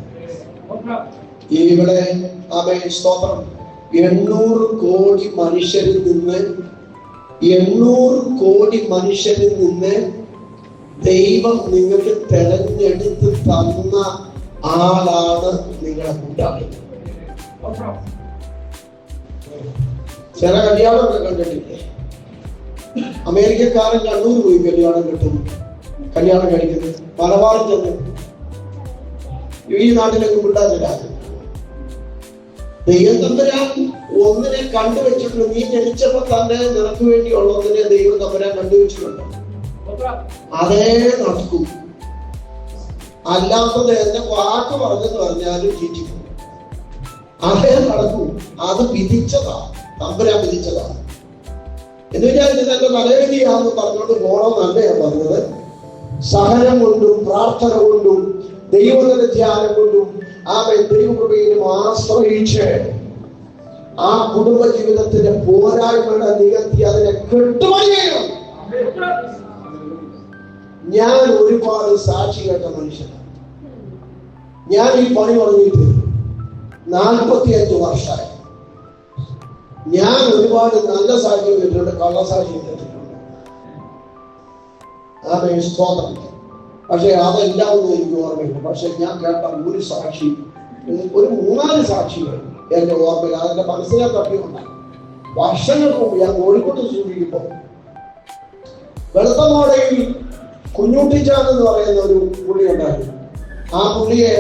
ഇവിടെ സ്തോത്രം 800 കോടി മനുഷ്യരിൽ നിന്ന് 800 കോടി മനുഷ്യരിൽ നിന്ന് ദൈവം നിങ്ങൾക്ക് തെരഞ്ഞെടുത്ത് തന്ന ആളാണ് നിങ്ങളെ കൂട്ടാളി. ചില കല്യാണമൊക്കെ കണ്ടിട്ടില്ലേ? അമേരിക്കക്കാരൻ കണ്ണൂർ പോയി കല്യാണം കഴിക്കുന്നത് മലബാറിൽ ചെന്ന് ഈ നാട്ടിലേക്ക് വിടാതില്ല. ദൈവം തമ്പുരാൻ ഒന്നിനെ കണ്ടുവച്ചിട്ടുണ്ട്. നീ ജനിച്ചപ്പോ തന്നെ നിനക്ക് വേണ്ടിയുള്ള ഒന്നിനെ ദൈവം തമ്പുരാൻ കണ്ടുവച്ചിട്ടുണ്ട്. അതേ നടക്കും. അല്ലാത്തത് എന്റെ വാക്ക് പറഞ്ഞെന്ന് പറഞ്ഞാലും ചീറ്റിക്കും. അതേ നടക്കും. അത് വിധിച്ചതാ, തമ്പുരാൻ വിധിച്ചതാ. എന്ന് വിചാരിച്ചത് എന്റെ തലവേദിയാണെന്ന് പറഞ്ഞോണ്ട് പോണമെന്നല്ല ഞാൻ പറഞ്ഞത്. സഹനം കൊണ്ടും പ്രാർത്ഥന കൊണ്ടും ദൈവത്തിന്റെ ധ്യാനം കൊണ്ടും ദൈവകൃപയിലും ആശ്രയിച്ച് ആ കുടുംബ ജീവിതത്തിന്റെ പോരായ്മയുടെ നികത്തി അതിനെ കെട്ടുപണിയണം. ഞാൻ ഒരുപാട് സാക്ഷി കേട്ട മനുഷ്യനാണ്. ഞാൻ ഈ പണി തുടങ്ങിയിട്ട് 45 വർഷമായി. ഞാൻ ഒരുപാട് നല്ല സാക്ഷ്യം കേട്ടിട്ടുണ്ട്, കള്ളസാക്ഷ്യം കേട്ടിട്ടുണ്ട്. സ്തോത്രം. പക്ഷെ അതെല്ലാം ഒന്നും എനിക്ക് ഓർമ്മയില്ല. പക്ഷെ ഞാൻ കേട്ട ഒരു സാക്ഷി, ഒരു 3-4 സാക്ഷികൾ എന്റെ ഓർമ്മയിൽ അതെന്റെ മനസ്സിനെ തട്ടിയുണ്ടായി. വർഷങ്ങൾക്ക് മുമ്പ് ഞാൻ കോഴിക്കോട്ട് സൂചിക്കുമ്പോ വെളുത്തമോടയിൽ കുഞ്ഞുട്ടിച്ചാൻ എന്ന് പറയുന്ന ഒരു പുള്ളി ഉണ്ടായിരുന്നു. ആ പുള്ളിയെ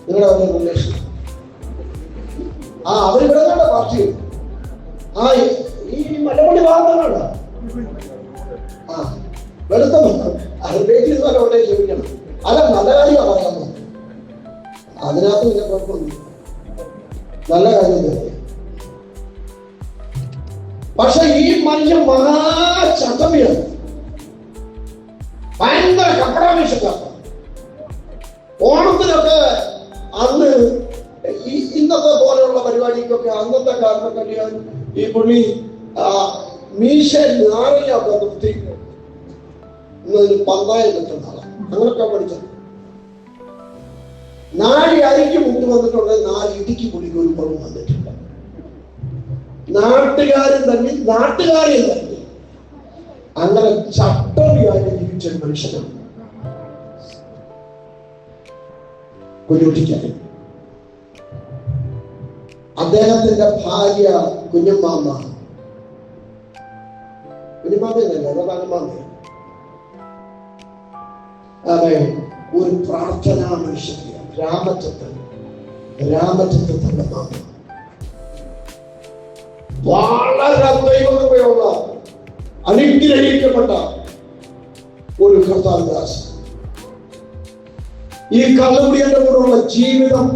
നിങ്ങളുടെ റിലേഷൻ അവരിവിടെ പാർട്ടി ഈ മലപ്പള്ളി ഭാഗത്താണ്. വെളുത്ത ക്ഷമിക്കണം. അല്ല, നല്ല കാര്യമാണ് പറയാമോ? അതിനകത്ത് പിന്നെ കുഴപ്പമൊന്നും, നല്ല കാര്യം തന്നെ. പക്ഷെ ഈ മനുഷ്യൻ മഹാചട്ടമിയാണ്, ഭയങ്കര കപ്പടാവേശക്കാരൻ. ഓണത്തിനൊക്കെ അന്ന് ഇന്നത്തെ പോലെയുള്ള പരിപാടിക്കൊക്കെ അന്നത്തെ കാരണമൊക്കെ ഈ പുള്ളി മീശ നാരങ്ങയൊക്കെ നിർത്തി പന്തായം കിട്ടുന്ന ആളാണ്. അങ്ങനൊക്കെ പഠിച്ചത്. 4 അരിക്ക് മുട്ട് വന്നിട്ടുണ്ട്, 4 ഇടിക്ക് പുള്ളിക്ക് ഒരു കുറവ് വന്നിട്ടുണ്ട്. നാട്ടുകാരും തന്നെ അങ്ങനെ ചട്ടവിയായി ജീവിച്ച മനുഷ്യനാണ് കുഞ്ഞുട്ടിക്കാൻ. അദ്ദേഹത്തിന്റെ ഭാര്യ കുഞ്ഞമ്മാമ അതെ, ഒരു പ്രാർത്ഥനാ മനുഷ്യനെയാണ്. രാമചന്ദ്രൻ തന്റെ മാമ വളരെ ദൈവകൃപയുള്ള അനുഗ്രഹിക്കപ്പെട്ട ഒരു കർത്താദാസ്. ഈ കള്ളുകുടിയുടെ കൂടെയുള്ള ജീവിതം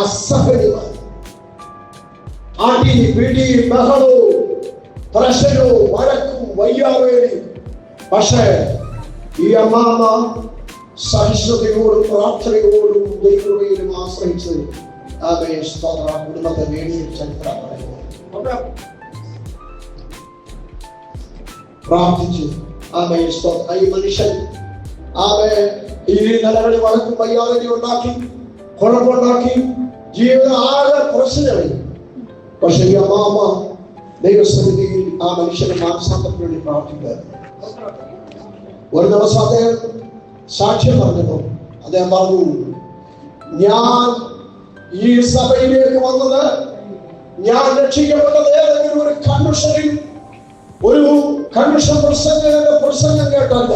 അസഹനീയമാണ്. അടി പിടി ബഹളവും പ്രശ്നവും വഴക്കും വയ്യാവേലിയും. പക്ഷേ ഈ അമ്മാമ സഹിഷ്ണുതയോടും പ്രാർത്ഥനയോടും ദൈവകൃപയിലും ആശ്രയിച്ച് കുടുംബത്തെ നേടിയ ചരിത്രം പറയുന്നു. പ്രാർത്ഥിച്ചു ഈ മനുഷ്യൻ ഈ നിലകളിൽ വഴക്കും വയ്യാവേലി ഉണ്ടാക്കി കുഴപ്പമുണ്ടാക്കി, ജീവിതം ആകെ പ്രശ്നമായി. പക്ഷെ ഈ അമ്മാമ്മ ദൈവസന്നിധിയിൽ ആ മനുഷ്യന്റെ മാനസാന്തരത്തിന് വേണ്ടി പ്രാർത്ഥിക്കുകയായിരുന്നു. ഒരു ദിവസം അദ്ദേഹം സാക്ഷ്യം പറഞ്ഞപ്പോ അദ്ദേഹം പറഞ്ഞു, ഞാൻ ഈ സഭയിലേക്ക് വന്നത്, ഞാൻ രക്ഷിക്കപ്പെട്ടത് ഏതെങ്കിലും ഒരു കൺവെൻഷൻ പ്രസംഗം കേട്ടല്ല,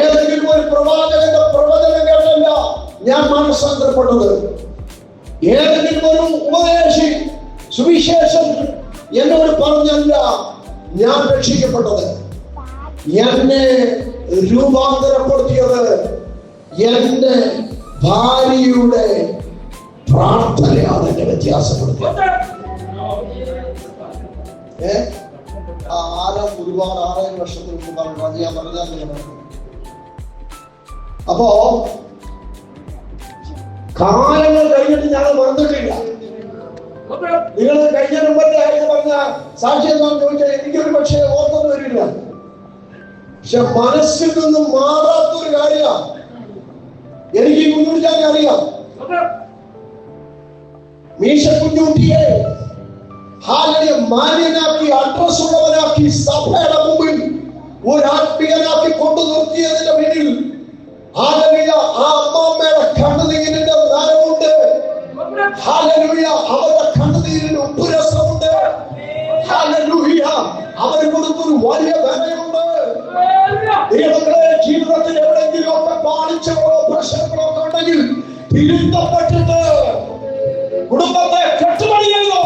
ഏതെങ്കിലും ഒരു പ്രവാചകന്റെ പ്രവചനം കേട്ടല്ല ഞാൻ മാനസാന്തരപ്പെട്ടത്, ഏതെങ്കിലും ഒരു ഉപദേശി സുവിശേഷം എന്നോട് പറഞ്ഞല്ല ഞാൻ രക്ഷിക്കപ്പെട്ടത്. എന്നെ രൂപാന്തരപ്പെടുത്തിയത് എന്റെ ഭാര്യയുടെ പ്രാർത്ഥനയാണ് എന്നെ വ്യത്യാസപ്പെടുത്തിയത്. ഒരുപാട് 6 വർഷത്തിന് മുമ്പ് പറഞ്ഞു, ഞാൻ പറഞ്ഞാൽ അപ്പോ കാലങ്ങൾ കഴിഞ്ഞിട്ട് ഞാൻ മറന്നിട്ടില്ല. നിങ്ങൾ കഴിഞ്ഞ മുമ്പത്തെ ആഴ്ച പറഞ്ഞ സാക്ഷ്യം ചോദിച്ചാൽ എനിക്കൊരു പക്ഷേ ഓർത്തൊന്നും വരില്ല. പക്ഷെ മനസ്സിൽ നിന്നും മാറാത്തൊരു കാര്യമാണ്. എനിക്ക് ഈ കുഞ്ഞുകുട്ടിയെ അറിയാം. മീശ കുഞ്ഞുകുട്ടിയെ മാന്യനാക്കി, അഡ്രസ് ഉള്ളവനാക്കി, സഭയുടെ മുമ്പിൽ ഒരു ആത്മീയനാക്കി കൊണ്ടു നിർത്തിയതിന്റെ പിന്നിൽ ആ അമ്മാമ്മയുടെ കണ്ണുനീരിന്റെ നനവുണ്ട്. അവരുടെ കണ്ണുനീരിന് ഉപ്പുരസമുണ്ട്. അവർ കൊടുത്തൊരു വലിയ വിലയുണ്ട്. ദൈവങ്ങളെ, ജീവിതത്തിൽ എവിടെയെങ്കിലും ഒക്കെ പാളിച്ചകളോ പ്രശ്നങ്ങളോ ഒക്കെ ഉണ്ടെങ്കിൽ തിരുത്തപ്പെട്ടിട്ട് കുടുംബത്തെ കെട്ടുപണിയല്ലോ.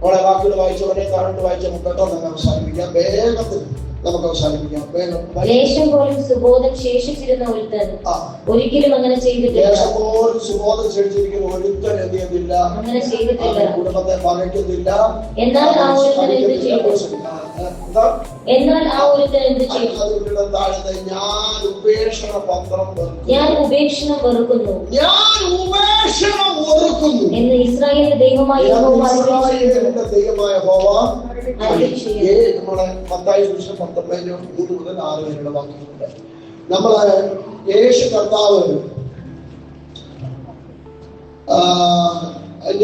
ഓളെ വാക്കുകൾ വായിച്ചവരെ താഴോട്ട് വായിച്ച മുട്ടോ നമുക്ക് അവസാനിപ്പിക്കാം. വേഗത്തിൽ നമുക്ക് അവസാനിപ്പിക്കാം. ലേശം പോലും സുബോധം ശേഷിച്ചിരുന്ന ഒരുത്തൻ ഒരിക്കലും അങ്ങനെ ചെയ്തിട്ടില്ല. അങ്ങനെ ചെയ്തിട്ടില്ല. കുടുംബത്തെ പകയ്ക്കുന്നില്ല. എന്നാൽ ആ ഒരുത്തൻ എന്ത് ചെയ്തു? ഞാൻ ഉപേക്ഷണം വെറുക്കുന്നു എന്ന് ഇസ്രായേലിന്റെ ദൈവമായ യഹോവ നമ്മളെ മത്തായി സുവിശേഷം 19:3 മുതൽ 6 വരെയുള്ള വാക്യങ്ങളുണ്ട്. നമ്മളെ യേശു കർത്താവ്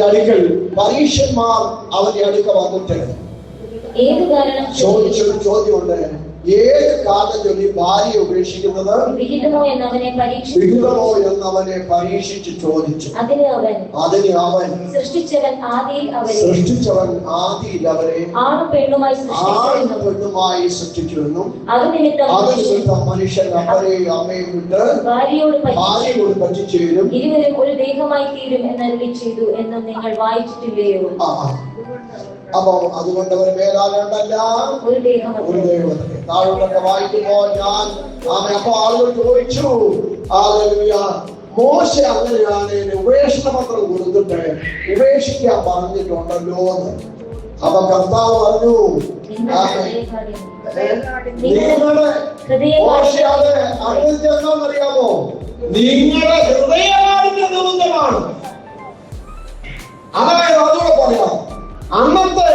അടുക്കൽ പരീക്ഷന്മാർ അവന്റെ അടുക്ക വന്നിട്ട് ചോദിച്ചൊരു ചോദ്യമുണ്ട്. ഏത് കാലം ചൊല്ലി ഭാര്യ ഉപേക്ഷിക്കുന്നത് വിഹിതമോ എന്നവനെ പരീക്ഷിച്ച് ചോദിച്ചു. അതിന് അവൻ സൃഷ്ടിച്ചവൻ ആദിയിൽ അവരെ ആണും പെണ്ണുമായി സൃഷ്ടിച്ചിരുന്നു. അത് നിമിത്തം മനുഷ്യൻ അപ്പനെയും അമ്മയും വിട്ട് ഭാര്യയോട് പറ്റിച്ചേരും, ഇരുവരും ഒരു ദേഹമായി തീരും എന്നരുളി ചെയ്തു എന്ന് നിങ്ങൾ വായിച്ചിട്ടില്ലയോ? അപ്പൊ അതുകൊണ്ട് ഒരു മേലാലല്ല, ഒരു ദൈവം. താഴോട്ടൊക്കെ വായിക്കുമ്പോ ഞാൻ അപ്പൊ ആളുകൾ ചോദിച്ചു, മോശ അങ്ങനെയാണ് ഉപേക്ഷണ പത്രം കൊടുത്തിട്ട് ഉപേക്ഷിക്കാൻ പറഞ്ഞിട്ടുണ്ടല്ലോ എന്ന്. അപ്പൊ കർത്താവ് പറഞ്ഞു, നിങ്ങളുടെ അറിയാമോ, നിങ്ങളുടെ ഹൃദയകാഠിന്യ നിമിത്തമാണ്. അതായത് അതുകൂടെ പറയാം, അന്നത്തെ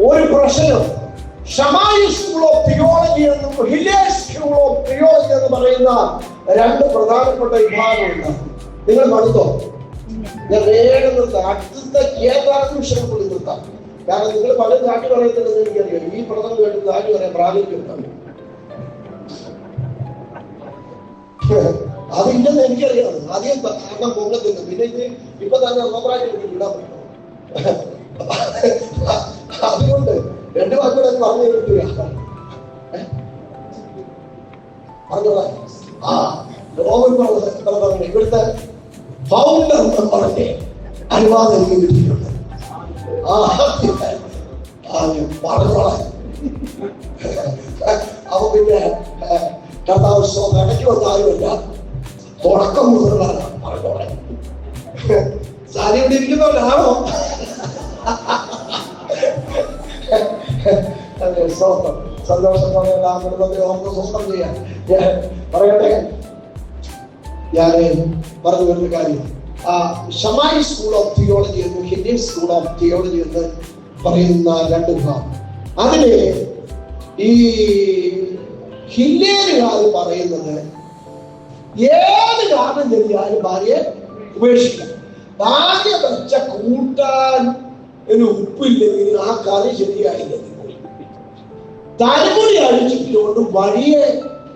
ഒരു പ്രശ്നം ഷമായി സ്കൂൾ ഓഫ് തിയോളജി എന്നും ഹില്ലേഴ്സ് സ്കൂൾ ഓഫ് തിയോളജി എന്ന് പറയുന്ന 2 പ്രധാനപ്പെട്ട വിഭാഗമുണ്ട്. നിങ്ങൾ മടുത്തോ? ഞാൻ വേഗം നിർത്താം. അടുത്ത ഏതാനും വിഷയങ്ങൾ നിർത്താം. കാരണം നിങ്ങൾ പലരും നാട്ടി പറയത്തില്ലെന്ന് എനിക്കറിയാം. ഈ പ്രധാനം കേട്ട് നാട്ടി പറയാൻ പ്രാഗൽഭ്യം അതില്ലെന്ന് എനിക്കറിയാം. ആദ്യം എണ്ണം പൊങ്ങത്തില്ല, പിന്നെ ഇപ്പൊ തന്നെ ഒന്നായിട്ട് വിടാൻ പറ്റും. അതുകൊണ്ട് 2 വാക്കുകൾ പറഞ്ഞു കിട്ടുക. പറഞ്ഞോളാം. ഇവിടുത്തെ ഫൗണ്ടർ പറഞ്ഞ അനുവാദം എനിക്ക് കിട്ടിയിട്ടുണ്ട്. പറഞ്ഞോളാം. അപ്പൊ പിന്നെ കർത്താവ് ഇടയ്ക്ക് വന്നാലുമല്ല, തുടക്കം മുതലാണ് പറഞ്ഞോളാം. സാരി ഇവിടെ ഇരിക്കുന്നവരാണോ? സന്തോഷം സ്വന്തം ചെയ്യാൻ പറയട്ടെ. ഞാൻ പറഞ്ഞു വരുന്ന കാര്യം, ഷമായി സ്കൂൾ ഓഫ് തിയോളജി എന്നും ഹിന്ദി സ്കൂൾ ഓഫ് തിയോളജി എന്ന് പറയുന്ന 2 വിഭാഗം. അതില് ഈ ഹില്ലേലുകാർ പറയുന്നത് ഏത് കാരണം ചെറിയാലും ഭാര്യയെ ഉപേക്ഷിക്കാം. ഭാര്യ വെച്ച കൂട്ടാൻ ഉപ്പില്ലെങ്കിൽ ആ കറി ശരിയായില്ലെങ്കിൽ തലമുടി അഴിച്ചിട്ടുകൊണ്ട് വഴിയെ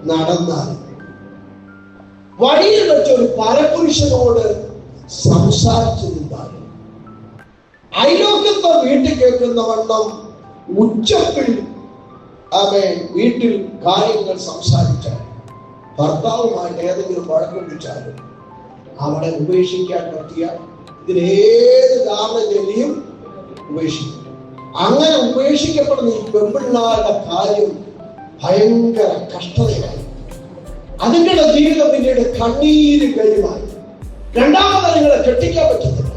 നടന്നാൽ, വഴിയിൽ വെച്ചൊരു പരപുരുഷനോട് സംസാരിച്ചു നിന്നാൽ, അയലോക്കത്തെ വീട്ടിൽ കേൾക്കുന്ന വണ്ണം ഉച്ചത്തിൽ വീട്ടിൽ കാര്യങ്ങൾ സംസാരിച്ചാൽ, ഭർത്താവുമായിട്ട് ഏതെങ്കിലും വഴക്കുപിടിച്ചാലും അവളെ ഉപേക്ഷിക്കാൻ പറ്റിയ ഇതിലേത് കാരണം ചെല്ലിയും ഉപേക്ഷിക്കും. അങ്ങനെ ഉപേക്ഷിക്കപ്പെടുന്ന ഈ പെൺപിള്ളാരുടെ കാര്യം ഭയങ്കര കഷ്ടതയായി. അതിന്റെ ജീവിതം പിന്നീട് കണ്ണീര് കഴിവായി. രണ്ടാമത് നിങ്ങളെ കെട്ടിക്കാൻ പറ്റുന്നില്ല,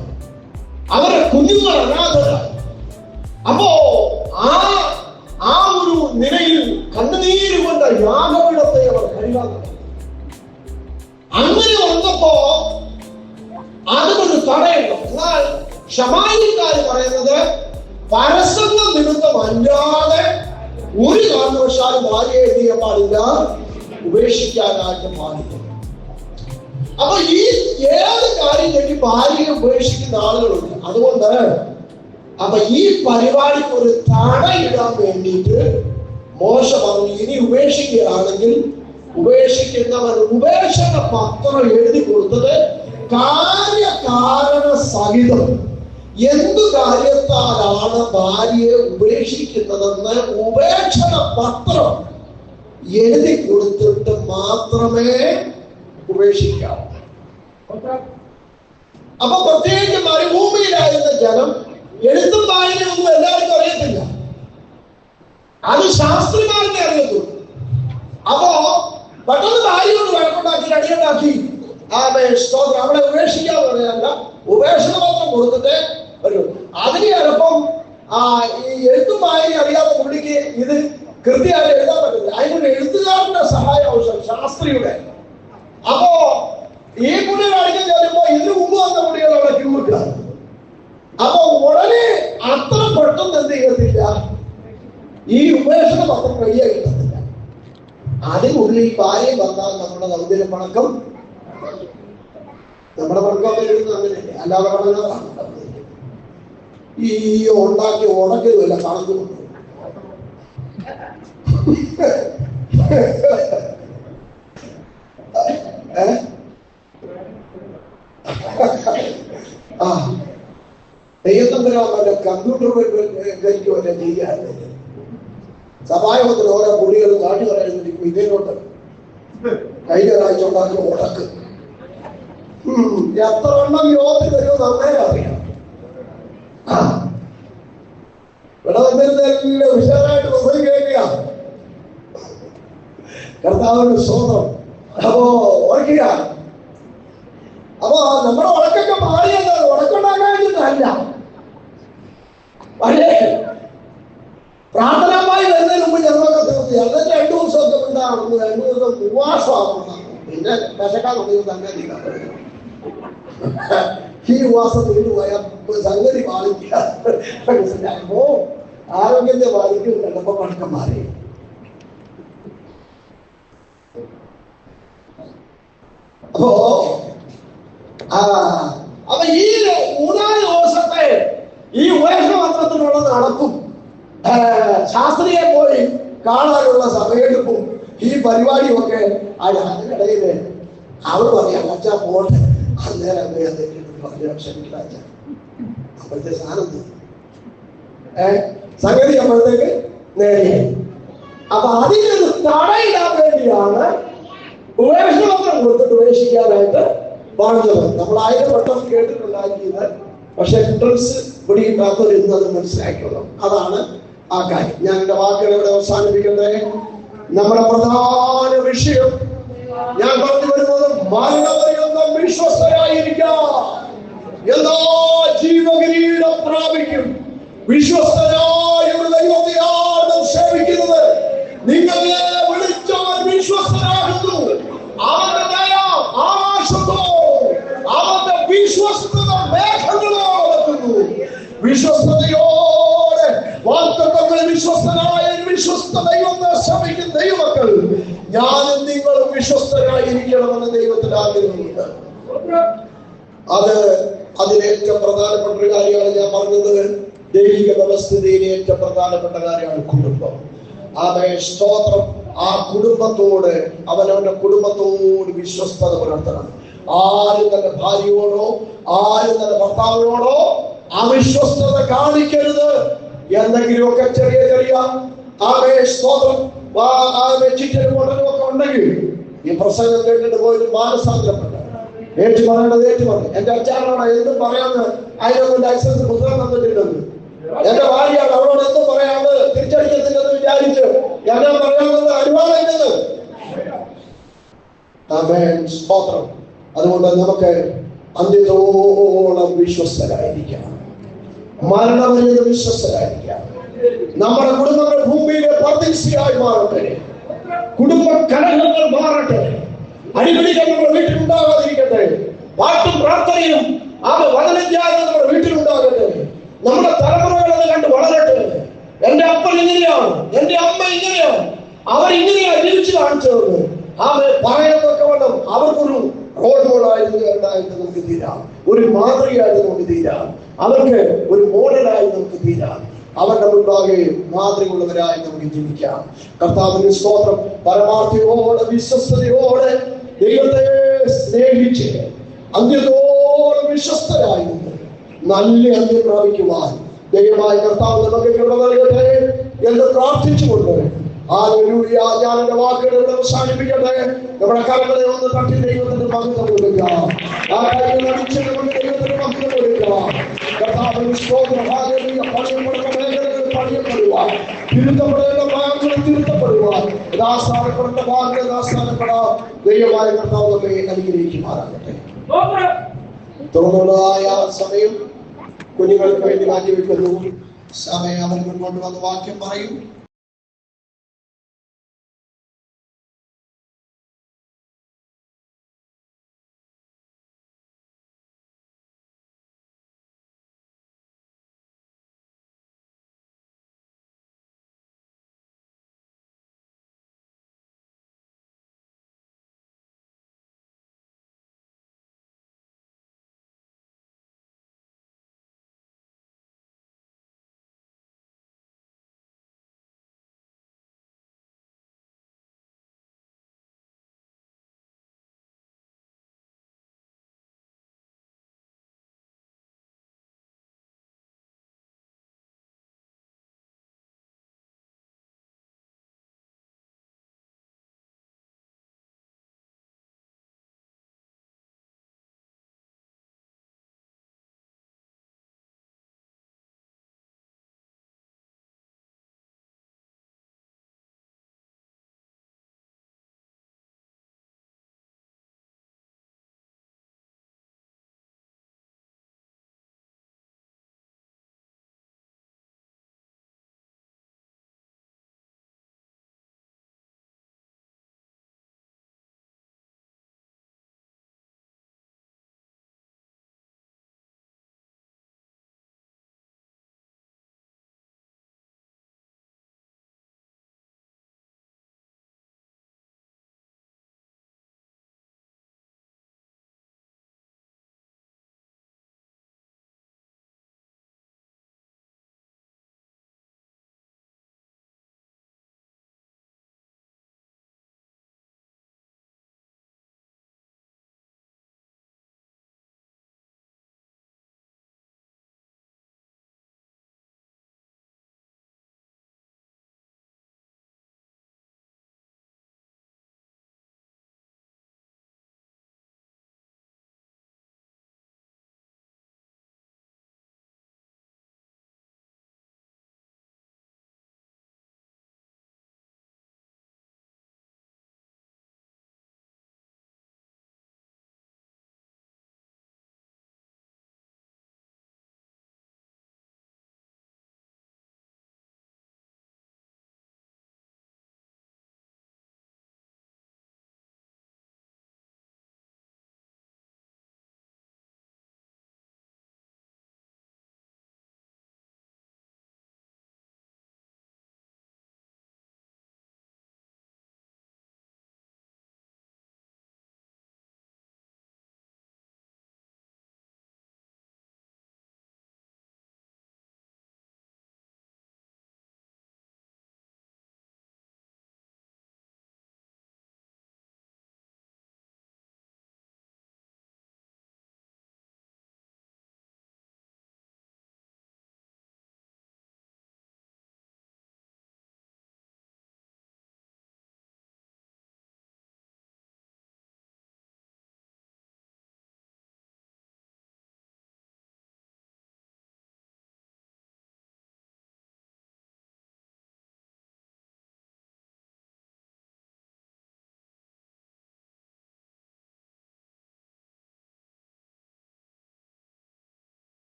അവരുടെ കുഞ്ഞുങ്ങൾ അനാഥരായി. അപ്പോ ആ ഒരു നിലയിൽ കണ്ണുനീര് കൊണ്ട് യാഗപീഠത്തെ അവർ കഴിയാൻ. അങ്ങനെ വന്നപ്പോ അതിനൊരു തടയുണ്ടോ? എന്നാൽ ശമാര്യക്കാർ പറയുന്നത് പരസംഗം നിമിത്തം അല്ലാതെ ഒരു കാരണവശാലും ഭാര്യയെ എന്ത് ചെയ്യാൻ പാടില്ല, ഉപേക്ഷിക്കാനായിട്ട് പാടില്ല. അപ്പൊ ഈ ഏത് കാര്യം കഴിഞ്ഞ് ഭാര്യയെ ഉപേക്ഷിക്കുന്ന ആളുകളുണ്ട്. അതുകൊണ്ട് അപ്പൊ ഈ പരിപാടിക്ക് ഒരു തടയിടാൻ വേണ്ടിയിട്ട് മോശ പറഞ്ഞു, ഇനി ഉപേക്ഷിക്കുകയാണെങ്കിൽ ഉപേക്ഷിക്കുന്നവർ ഉപേക്ഷണ പത്രം എഴുതി കൊടുത്തത് കാര്യകാരണ സഹിതം എന്തു കാര്യത്താലാണ് ഭാര്യയെ ഉപേക്ഷിക്കുന്നതെന്ന് ഉപേക്ഷണ പത്രം എഴുതി കൊടുത്തിട്ട് മാത്രമേ ഉപേക്ഷിക്കാവൂ. അപ്പൊ പ്രത്യേകിച്ച് മരുഭൂമിയിലായിരുന്ന ജനം എഴുത്തും വായനയൊന്നും എല്ലാവർക്കും അറിയത്തില്ല, അത് ശാസ്ത്രിമാരുടെ അറിയത്തുള്ളൂ. അപ്പോ പെട്ടെന്ന് ഭാര്യയോട് വഴക്കുണ്ടാക്കി അടിയുണ്ടാക്കി അവളെ ഉപേക്ഷിക്കാന്ന് പറയാല്ല, ഉപേക്ഷണ പത്രം കൊടുത്തിട്ട് വരും. അതിന് ചിലപ്പം ഈ എഴുത്തും വായന അറിയാത്ത പുള്ളിക്ക് ഇത് കൃത്യമായിട്ട് എഴുതാൻ പറ്റില്ല. അതിനൊരു എഴുത്തുകാരന്റെ സഹായം ആവശ്യം, ശാസ്ത്രിയുടെ. അപ്പോ ഈ പുള്ളി കാണിക്കാൻ ചെല്ലുമ്പോ ഇതിനു മുമ്പ് വന്ന പുള്ളികൾ അവിടെ ക്യൂ വെക്കുക. അപ്പൊ ഉടനെ അത്ര പെട്ടെന്ന് എന്ത് ചെയ്യത്തില്ല, ഈ ഉപേക്ഷണ പത്രം റെഡിയായി കിട്ടത്തില്ല. അതിനുള്ളിൽ ഭാര്യ വന്നാൽ നമ്മുടെ സൗന്ദര്യ പണക്കം, നമ്മുടെ പണക്കം എഴുതുന്നത് അങ്ങനെയല്ലേ, അല്ലാതെ പണങ്ങളാണ് ഈ ഉണ്ടാക്കി ഉടക്കലുമല്ല കണക്ക് കൊണ്ടു. ദൈവത്തമ്പരാമന്റെ കമ്പ്യൂട്ടർ കഴിക്കുമല്ലേ ചെയ്യാറില്ല. സഭായോഗത്തിൽ ഓരോ പുള്ളികൾ കാട്ടി പറയുന്നത് ഇതിലോട്ട് കഴിഞ്ഞ ഒരാഴ്ച ഉണ്ടാക്കിയ ഉടക്ക് എത്ര എണ്ണം യോഗത്തിൽ വരുമോ നന്നായി അറിയാം. ഇവിടെ വന്നിരുന്നെല്ലാം വിശാലമായിട്ട് പ്രസംഗം കേൾക്കുക. കർത്താവിന്റെ സ്വന്തം അപ്പോ ഓർക്കുക. അപ്പോ നമ്മുടെ ഉടക്കൊക്കെ മാറിയത് ഉടക്കുണ്ടാക്കാനില്ല, പക്ഷേ പ്രാർത്ഥനമായി വരുന്നതിന് മുമ്പ് ഞങ്ങളൊക്കെ തീർത്തി അതിന് 2 ദിവസമൊക്കെ ഉണ്ടാകുന്നു. 2 ദിവസം ഉപവാസമാകണം. പിന്നെ വിശക്കാൻ തുടങ്ങി തന്നെ ഈ ഉപവാസം തീർന്നു പോയാൽ സംഗതി ബാധിക്കുക. അപ്പോ ആരോഗ്യത്തെ ബാധിക്കും. കണ്ടപ്പോ പണക്കം മാറി. അപ്പൊ ഈ 3 ദിവസത്തെ ഈ ഉപേക്ഷണ പത്രത്തിനുള്ള നടക്കും, ശാസ്ത്രിയെ പോയി കാണാനുള്ള സമയമെടുപ്പും ഈ പരിപാടിയൊക്കെ അതിനിടയില് അവർ പറയാം അച്ഛാ പോട്ടെ, അന്നേരം ക്ഷമിക്കില്ല അച്ഛാ, അപ്പോഴത്തെ സാധനം സംഗതി അപ്പോഴത്തേക്ക് നേടി. അപ്പൊ അതിനൊരു തടയിടാൻ വേണ്ടിയാണ് ഉപേക്ഷണപത്രം കൊടുത്തിട്ട് ഉപേക്ഷിക്കാനായിട്ട് പറഞ്ഞത്. നമ്മൾ 1000 വട്ടം കേട്ടിട്ടുണ്ടാക്കിയത്, പക്ഷെ എൻട്രൻസ് പിടിയിട്ടാത്തവർ ഇന്ന് അത് മനസ്സിലാക്കണം. അതാണ് ആ കാര്യം. ഞാൻ എന്റെ വാക്കുകൾ ഇവിടെ അവസാനിപ്പിക്കട്ടെ. നമ്മുടെ പ്രധാന വിഷയം ഞാൻ പറഞ്ഞു വരുന്നത് മരണപര്യന്തം വിശ്വസ്തരായിരിക്കാം. എന്താ ജീവകിരീടം പ്രാപിക്കും. വിശ്വസ്തരായ ഒരു ദൈവത്തെയാണ് സേവിക്കുന്നത്. നിങ്ങളെ വിളിച്ചവൻ വിശ്വസ്തനാകുന്നു. അവന്റെ ദയ ആകാശത്തോ, അവന്റെ വിശ്വസ്തത മേഘങ്ങളോ നടക്കുന്നു. വിശ്വസ്തയോടെ വാഗ്ദത്തങ്ങളിൽ വിശ്വസ്തനായ വിശ്വസ്ത ദൈവത്തെ സേവിക്കുന്ന ദൈവമക്കൾ ഞാനും നിങ്ങളും വിശ്വസ്തരായിരിക്കണമെന്ന് ദൈവത്തിന് ആഗ്രഹമുണ്ട്. അതിലേറ്റവും പ്രധാനപ്പെട്ട ഒരു കാര്യമാണ് ഞാൻ പറഞ്ഞത്. ദൈവിക വ്യവസ്ഥിതിയിലെ ഏറ്റവും പ്രധാനപ്പെട്ട കാര്യമാണ് കുടുംബം. സ്തോത്രം. ആ കുടുംബത്തോട് അവനവന്റെ കുടുംബത്തോട് വിശ്വസ്തത പുലർത്തണം. ആരും തന്റെ ഭാര്യയോടോ ആരും തന്റെ ഭർത്താവിനോടോ അവിശ്വസ്തത കാണിക്കരുത്. എന്തെങ്കിലുമൊക്കെ ചെറിയ സ്തോത്രം ചിറ്റലും ഒക്കെ ഉണ്ടെങ്കിൽ ഈ പ്രസംഗം കേട്ടിട്ട് പോയിട്ട് മാനസാന്തരപ്പെട്ട ഏറ്റുപറയേണ്ടത് ഏറ്റുപറയും. എന്റെ അച്ഛനാണ് എന്തും പറയാന്ന് അതിനൊന്നും ലൈസൻസ് പുസ്തകം തന്നിട്ടുണ്ടെന്ന്. എന്റെ ഭാര്യയാണ് അവളോട് എന്തും പറയാതെ തിരിച്ചടിക്കത്തില്ലെന്ന് വിചാരിച്ച് ഞാൻ പറയാവുന്നത് അനുവാദമില്ലെന്ന്. സ്തോത്രം. അതുകൊണ്ട് നമുക്ക് അന്ത്യത്തോളം വിശ്വസ്തരായിരിക്കാം. മരണവരെ വിശ്വസ്തരായിരിക്കാം. നമ്മുടെ കുടുംബങ്ങൾ ഭൂമിയിലെ പ്രതിഷ്ഠയായി മാറട്ടെ. കുടുംബ കലഹങ്ങൾ മാറട്ടെ. അടിപിടികൾ നമ്മുടെ വീട്ടിലുണ്ടാകാതിരിക്കട്ടെ. പാട്ടും പ്രാർത്ഥനയും വചനജ്ഞാനം നമ്മുടെ വീട്ടിലുണ്ടാകട്ടെ. നമ്മുടെ തലമുറകൾ അത് കണ്ട് വളരട്ടെ. എന്റെ അപ്പൻ ഇങ്ങനെയാണ്, എന്റെ അമ്മ ഇങ്ങനെയാണ്, അവരിങ്ങനെയാണ് ജീവിച്ചു കാണിച്ചത്. പറയത്തൊക്കെ വേണം. അവർക്കൊരു റോൾ മോഡലായിട്ട് നമുക്ക് തീരാം. ഒരു മാതൃകയായിട്ട് നമുക്ക് തീരാം. അവർക്ക് ഒരു മോഡലായി നമുക്ക് തീരാം. അവരുടെ മുൻപാകെ മാതൃകയുള്ളവരായി നമുക്ക് ജീവിക്കാം. കർത്താവിന്റെ സ്തോത്രം. പരമാർത്ഥയോടെ വിശ്വസ്തയോടെ ദൈവത്തെ സ്നേഹിച്ച് അന്ത്യത്തോളം വിശ്വസ്തരായി നല്ല അന്ത്യം പ്രാപിക്കുവാൻ ദൈവമായ കർത്താവ് നമുക്ക് കൃപ നൽകട്ടെ എന്ന് പ്രാർത്ഥിച്ചുകൊണ്ട് ഞാൻ എന്റെ വാക്കുകൾ അവസാനിപ്പിക്കട്ടെ. നമ്മുടെ കരങ്ങളെ ഒന്ന് തട്ടി ദൈവത്തിന് മഹത്വം കൊടുക്കുക. ആ കൈകൾ അടിച്ചുകൊണ്ട് ദൈവത്തിന് മഹത്വം കൊടുക്കുക. കർത്താവിന്റെ സ്തോത്രം. പണിയപ്പെടുന്ന മേഖലകൾ പണിയപ്പെടുവാൻ, തിരുത്തപ്പെടേണ്ട ഭാഗങ്ങൾ തിരുത്തപ്പെടുവാൻ, യഥാസ്ഥാനപ്പെടേണ്ട ഭാഗങ്ങൾ യഥാസ്ഥാനപ്പെടാൻ ദൈവമായ കർത്താവ് നമ്മെ അനുഗ്രഹിക്കുമാറാകട്ടെ. തുടർന്നുള്ളതായ സമയം കുഞ്ഞുങ്ങൾക്ക് വേണ്ടി മാറ്റിവെക്കുന്നു. സമയം അവർ മുൻകൊണ്ട് വന്ന് വാക്യം പറയും.